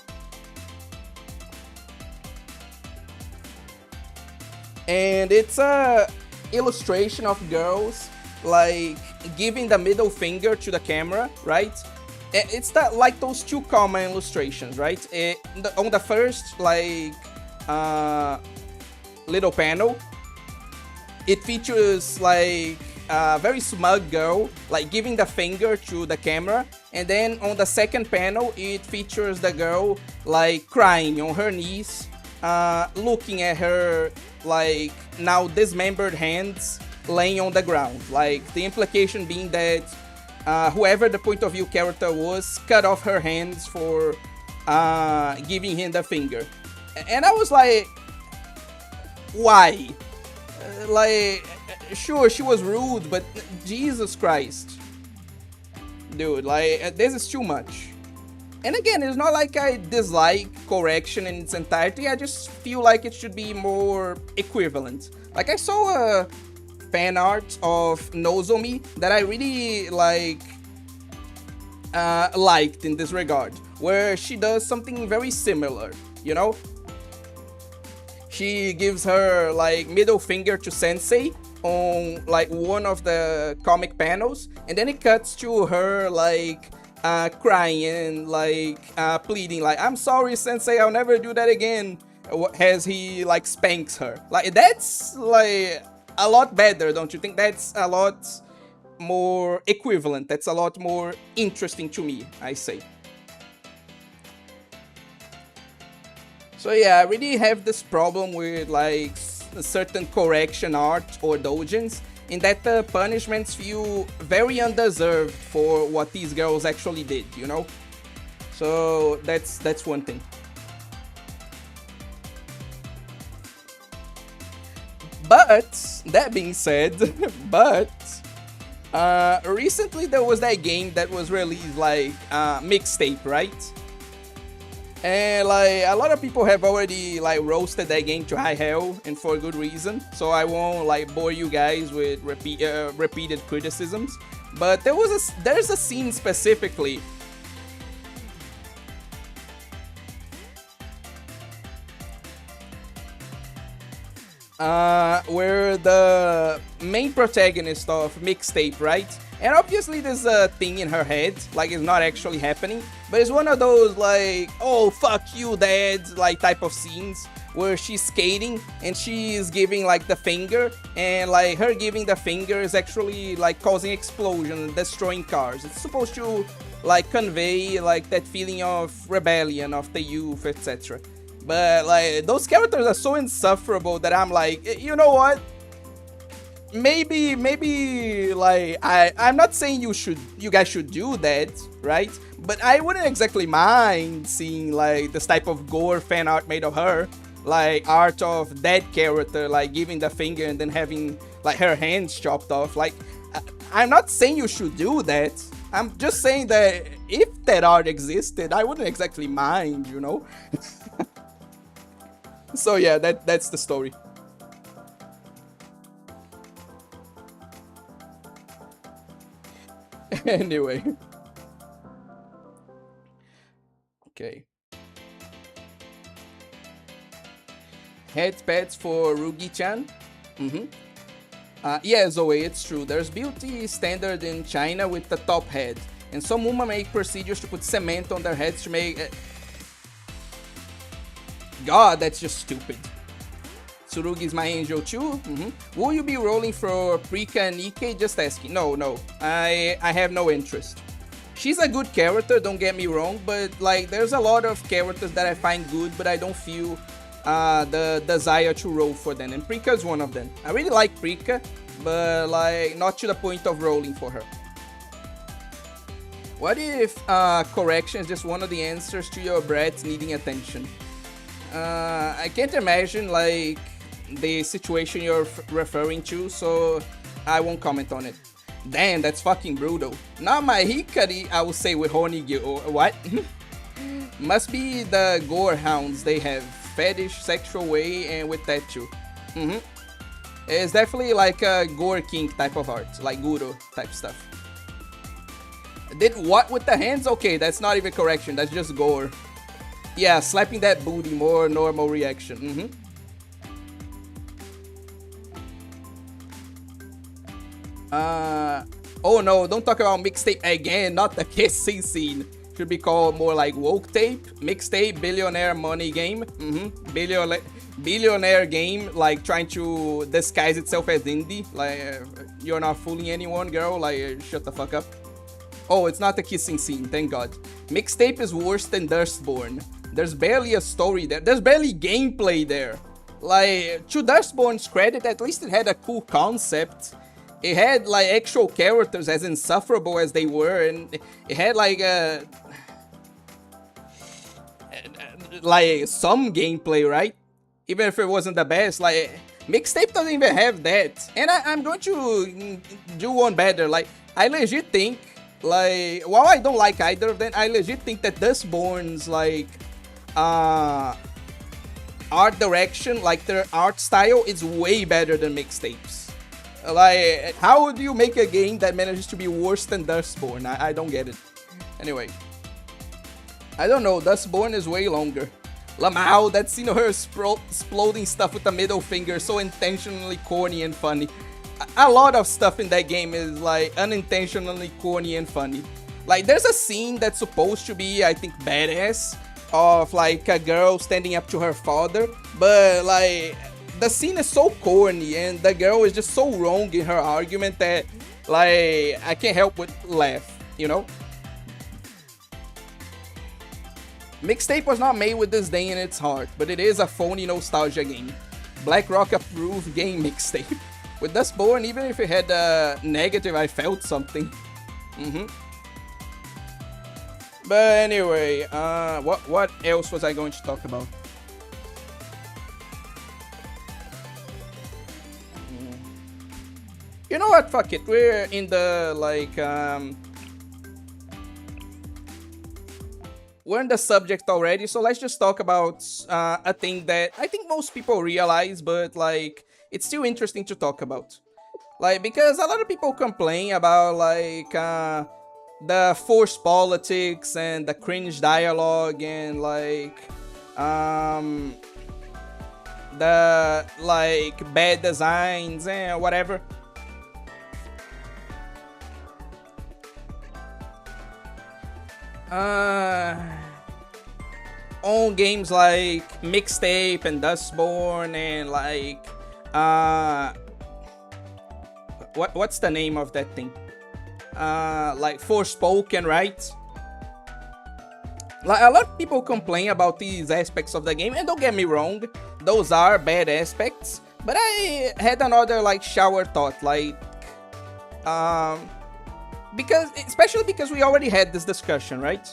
And it's a illustration of girls like giving the middle finger to the camera, right? It's that like those two common illustrations, right? On the first like little panel, it features like a very smug girl like giving the finger to the camera, and then on the second panel it features the girl like crying on her knees, looking at her like now dismembered hands laying on the ground, like the implication being that whoever the point of view character was cut off her hands for giving him the finger. And I was like, why? Like, sure, she was rude, but Jesus Christ, dude, like this is too much. And again, it's not like I dislike correction in its entirety, I just feel like it should be more equivalent. Like, I saw a fan art of Nozomi that I really like liked in this regard, where she does something very similar, you know? She gives her like middle finger to Sensei on like one of the comic panels, and then it cuts to her like crying and like pleading like, I'm sorry Sensei, I'll never do that again, as he like spanks her. Like, that's like a lot better, don't you think? That's a lot more equivalent, that's a lot more interesting to me, I say. So yeah, I really have this problem with like certain correction art or doujins, in that the punishments feel very undeserved for what these girls actually did, you know? So that's one thing. But that being said, recently there was that game that was released like mixtape, right? And like a lot of people have already like roasted that game to high hell, and for good reason. So I won't like bore you guys with repeated criticisms. But there's a scene specifically. we're the main protagonist of Mixtape, right? And obviously there's a thing in her head, like it's not actually happening, but it's one of those like, oh fuck you dad, like type of scenes where she's skating and she's giving like the finger, and like her giving the finger is actually like causing explosions, destroying cars. It's supposed to like convey like that feeling of rebellion of the youth, etc. But like those characters are so insufferable that I'm like, you know what? Maybe like I'm not saying you guys should do that, right? But I wouldn't exactly mind seeing like this type of gore fan art made of her, like art of that character like giving the finger and then having like her hands chopped off. Like I'm not saying you should do that. I'm just saying that if that art existed, I wouldn't exactly mind, you know. So yeah, that's the story. Anyway. Okay. Headpads for Rugi-chan. Yeah, Zoe, it's true. There's beauty standard in China with the top head. And some women make procedures to put cement on their heads to make... God, that's just stupid. Tsurugi's my angel too. Will you be rolling for Prika and Ike? Just asking. No. I have no interest. She's a good character, don't get me wrong, but like there's a lot of characters that I find good, but I don't feel the desire to roll for them, and Prika is one of them. I really like Prika, but like not to the point of rolling for her. What if correction is just one of the answers to your brats needing attention? I can't imagine like the situation you're referring to, so I won't comment on it. Damn, that's fucking brutal. Not my Hikari, I will say with Honigi or what? Must be the gore hounds they have. Fetish, sexual way, and with that too. It's definitely like a gore kink type of art, like Guro type stuff. Did what with the hands? Okay, that's not even correction, that's just gore. Yeah, slapping that booty, more normal reaction. Oh no, don't talk about mixtape again, not the kissing scene. Should be called more like woke tape, mixtape, billionaire money game. Billionaire game, like trying to disguise itself as indie. Like, you're not fooling anyone, girl, like, shut the fuck up. Oh, it's not the kissing scene, thank god. Mixtape is worse than Dustborn. There's barely a story there, there's barely gameplay there. Like, to Dustborn's credit, at least it had a cool concept. It had like actual characters, as insufferable as they were, and it had like some gameplay, right? Even if it wasn't the best, like Mixtape doesn't even have that. And I'm going to do one better. Like, I legit think, like, while I don't like either of them, I legit think that Dustborn's like art direction, like their art style, is way better than Mixtape's. Like, how would you make a game that manages to be worse than Dustborn? I don't get it. Anyway. I don't know, Dustborn is way longer. Lamau, that scene of her exploding stuff with the middle finger, so intentionally corny and funny. A lot of stuff in that game is like unintentionally corny and funny. Like, there's a scene that's supposed to be, I think, badass, of like a girl standing up to her father, but like the scene is so corny and the girl is just so wrong in her argument that like I can't help but laugh, you know? Mixtape was not made with disdain in its heart, but it is a phony nostalgia game. BlackRock approved game Mixtape. With Dustborn, even if it had a negative, I felt something. But anyway, what else was I going to talk about? You know what, fuck it, we're in the, like, we're in the subject already, so let's just talk about a thing that I think most people realize, but, like, it's still interesting to talk about. Like, because a lot of people complain about, like, the forced politics and the cringe dialogue and, like, the like bad designs and whatever. On games like Mixtape and Dustborn and like what's the name of that thing? Like Forspoken, right? Like, a lot of people complain about these aspects of the game, and don't get me wrong, those are bad aspects, but I had another like shower thought, like especially because we already had this discussion, right?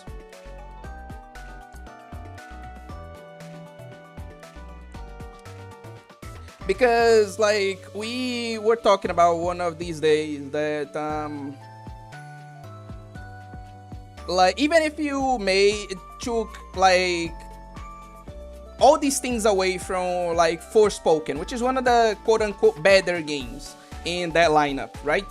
Because like we were talking about one of these days that like even if you took like all these things away from like Forspoken, which is one of the quote-unquote better games in that lineup, right?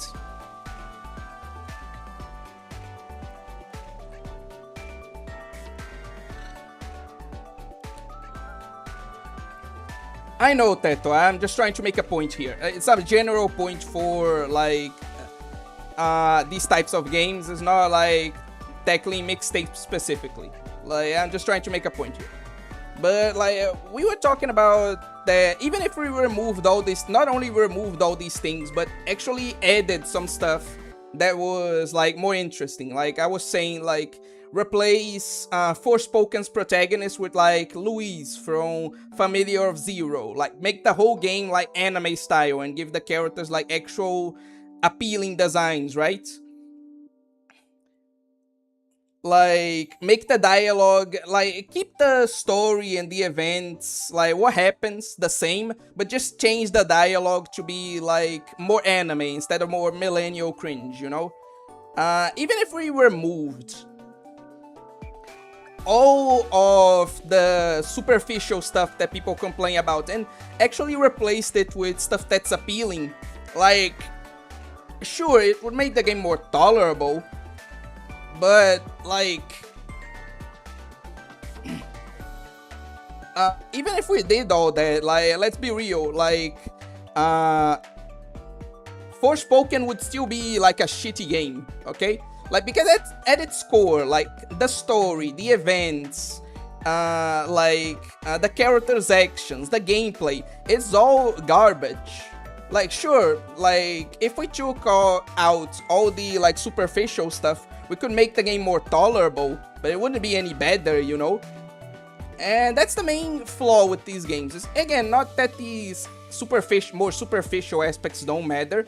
I know, Teto, I'm just trying to make a point here. It's a general point for like these types of games. It's not like tackling Mixtape specifically. Like, I'm just trying to make a point here. But like we were talking about that even if we removed all this, not only removed all these things, but actually added some stuff that was like more interesting. Like I was saying, like replace Forspoken's protagonist with like Louise from Familiar of Zero. Like make the whole game like anime style and give the characters like actual appealing designs, right? Like make the dialogue, like keep the story and the events, like what happens the same, but just change the dialogue to be like more anime instead of more millennial cringe, you know? Even if we removed all of the superficial stuff that people complain about and actually replaced it with stuff that's appealing, like sure, it would make the game more tolerable, but like even if we did all that, like let's be real, like Forspoken would still be like a shitty game, okay? Like because at its core, like the story, the events, the characters' actions, the gameplay, it's all garbage. Like sure, like if we took out all the like superficial stuff, we could make the game more tolerable, but it wouldn't be any better, you know? And that's the main flaw with these games. Is, again, not that these more superficial aspects don't matter,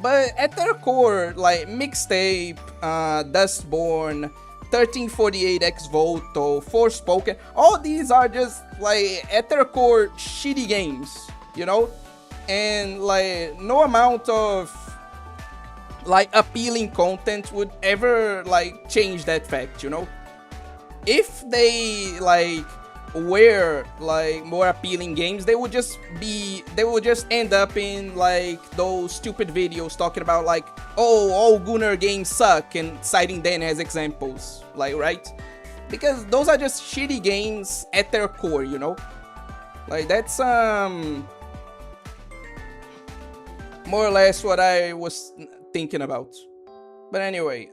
but at their core, like Mixtape, Dustborn, 1348 X Voto, Forspoken, all these are just like at their core shitty games, you know? And like no amount of like appealing content would ever like change that fact, you know? If they like were like more appealing games, they would just end up in like those stupid videos talking about like, oh, all Gunnar games suck and citing them as examples, like, right? Because those are just shitty games at their core, you know? Like that's more or less what I was thinking about. But anyway,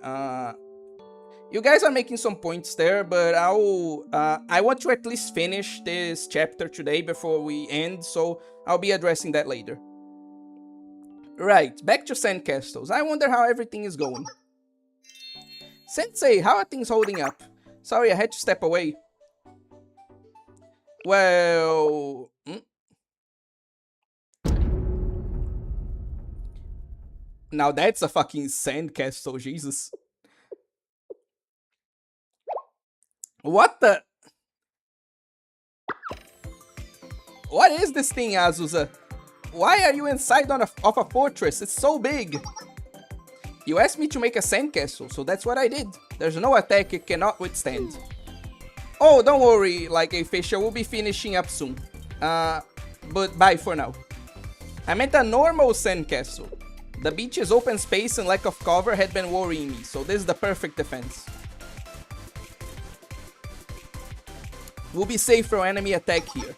you guys are making some points there, but I want to at least finish this chapter today before we end, so I'll be addressing that later. Right, back to Sandcastles. I wonder how everything is going. Sensei, how are things holding up? Sorry, I had to step away. Well... Now that's a fucking sandcastle, Jesus. What the... What is this thing, Azusa? Why are you inside of a fortress? It's so big. You asked me to make a sandcastle, so that's what I did. There's no attack it cannot withstand. Oh, don't worry, like a fisher, we'll be finishing up soon. But bye for now. I meant a normal sandcastle. The beach's open space and lack of cover had been worrying me, so this is the perfect defense. We'll be safe from enemy attack here.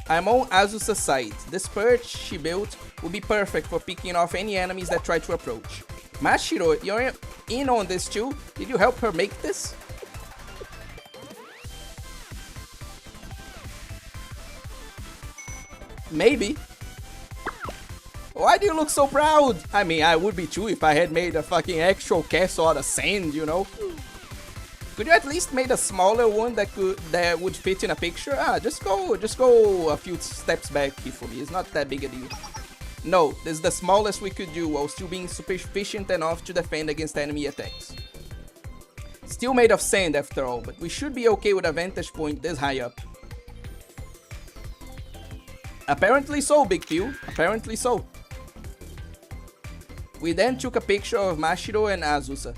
I'm on Azusa's side. This perch she built will be perfect for picking off any enemies that try to approach. Mashiro, you're in on this too? Did you help her make this? Maybe. Why do you look so proud? I mean, I would be too if I had made a fucking actual castle out of sand, you know? Could you at least made a smaller one that would fit in a picture? Just go a few steps back here for me. It's not that big a deal. No, this is the smallest we could do while still being sufficient enough to defend against enemy attacks. Still made of sand after all, but we should be okay with a vantage point this high up. Apparently so, Big Pew. Apparently so. We then took a picture of Mashiro and Azusa.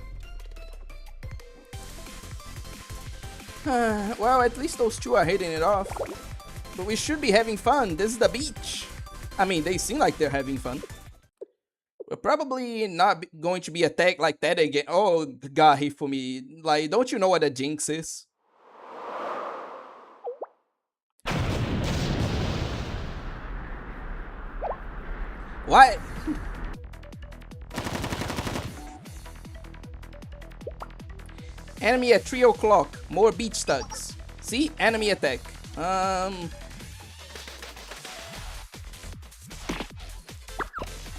Well, at least those two are hitting it off. But we should be having fun. This is the beach. I mean, they seem like they're having fun. We're probably not going to be attacked like that again. Oh, God, Hifumi. Like, don't you know what a jinx is? What? Enemy at 3 o'clock. More beach studs. See? Enemy attack.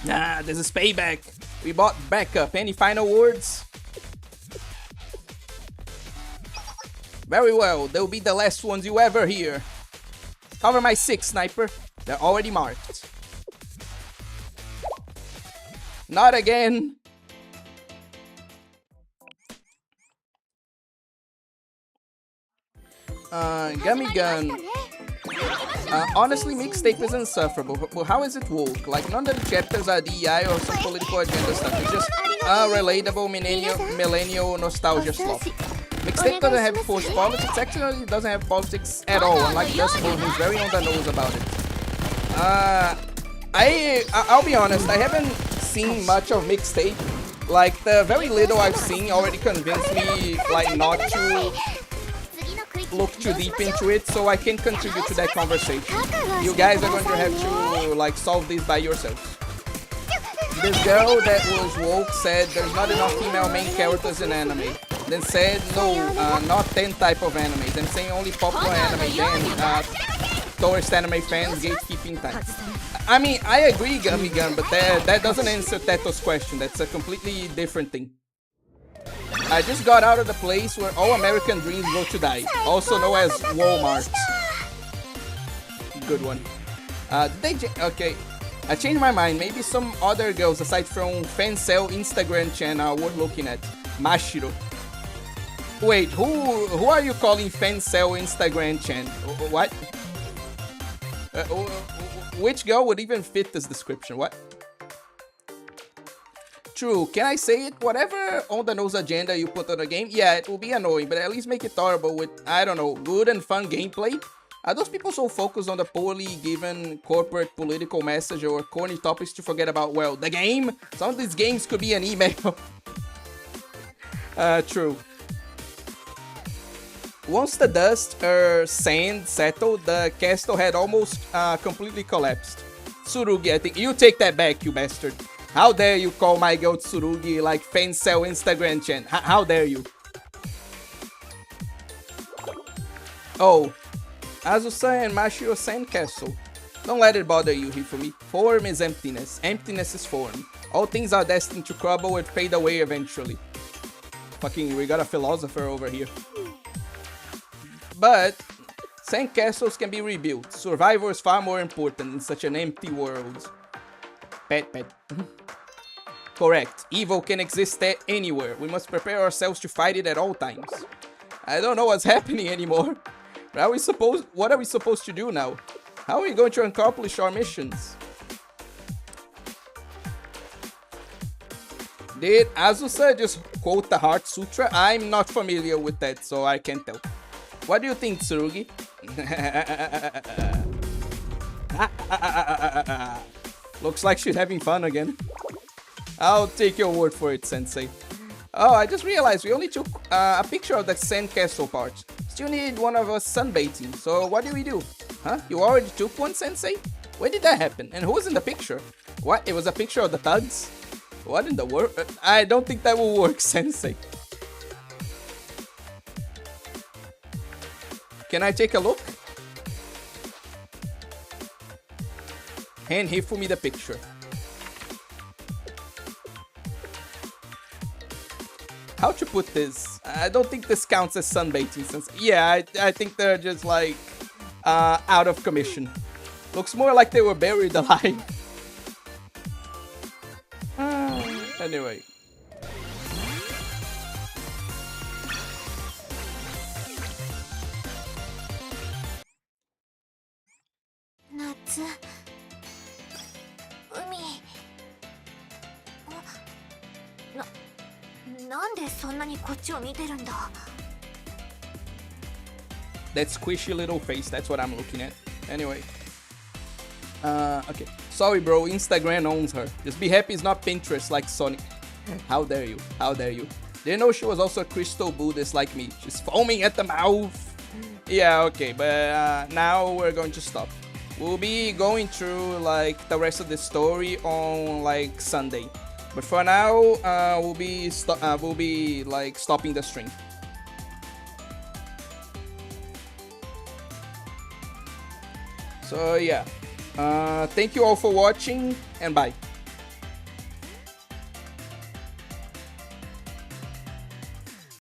Nah, this is payback. We bought backup. Any final words? Very well. They'll be the last ones you ever hear. Cover my 6, sniper. They're already marked. Not again. Gummy Gun. Honestly, mixtape is insufferable, but how is it woke? Like, none of the chapters are DEI or some political agenda stuff. It's just relatable millennial nostalgia slop. Mixtape doesn't have forced politics. Actually, it doesn't have politics at all, unlike Dustboard, who's very on the nose about it. I'll be honest, I haven't seen much of mixtape. Like, the very little I've seen already convinced me, like, not to look too deep into it, so I can contribute to that conversation. You guys are going to have to, like, solve this by yourselves. This girl that was woke said there's not enough female main characters in anime. Then said, no, not 10 type of animes. I'm saying only popular anime, then tourist anime fans gatekeeping time. I mean, I agree, Gummy Gun, but that doesn't answer Teto's question. That's a completely different thing. I just got out of the place where all American dreams go to die, also known as Walmart. Good one. Okay, I changed my mind. Maybe some other girls aside from Fancel Instagram channel worth looking at. Mashiro. Wait, who are you calling Fancel Instagram channel? What? Which girl would even fit this description? What? True, can I say it? Whatever on-the-nose agenda you put on the game, yeah, it will be annoying, but at least make it tolerable with, I don't know, good and fun gameplay. Are those people so focused on the poorly given corporate political message or corny topics to forget about, well, the game? Some of these games could be an email. True. Once the dust or sand settled, the castle had almost completely collapsed. Tsurugi, I think you take that back, you bastard. How dare you call my girl Tsurugi like Fancel Instagram chan? How dare you? Oh, Azusa and Mashiro Sandcastle. Don't let it bother you, Hifumi. Form is emptiness. Emptiness is form. All things are destined to crumble and fade away eventually. Fucking, we got a philosopher over here. But sandcastles can be rebuilt. Survival is far more important in such an empty world. Pet. Correct. Evil can exist anywhere. We must prepare ourselves to fight it at all times. I don't know what's happening anymore. What are we supposed to do now? How are we going to accomplish our missions? Did Azusa just quote the Heart Sutra? I'm not familiar with that, so I can't tell. What do you think, Tsurugi? Looks like she's having fun again. I'll take your word for it, Sensei. Oh, I just realized we only took a picture of the sandcastle part. Still need one of us sunbathing, so what do we do? Huh? You already took one, Sensei? Where did that happen? And who was in the picture? What? It was a picture of the thugs? What in the world? I don't think that will work, Sensei. Can I take a look? Hand me the picture. How to put this? I don't think this counts as sunbathing since... Yeah, I think they're just like out of commission. Looks more like they were buried alive. Anyway. Natsu. Umi. なんでそんなにこっちを見てるんだ That squishy little face, that's what I'm looking at. Anyway. Okay. Sorry, bro. Instagram owns her. Just be happy it's not Pinterest like Sonic. How dare you? How dare you? Didn't know she was also a crystal Buddhist like me. She's foaming at the mouth. Yeah, okay. But now we're going to stop. We'll be going through like the rest of the story on like Sunday. But for now, we'll be like stopping the stream. So yeah, thank you all for watching and bye.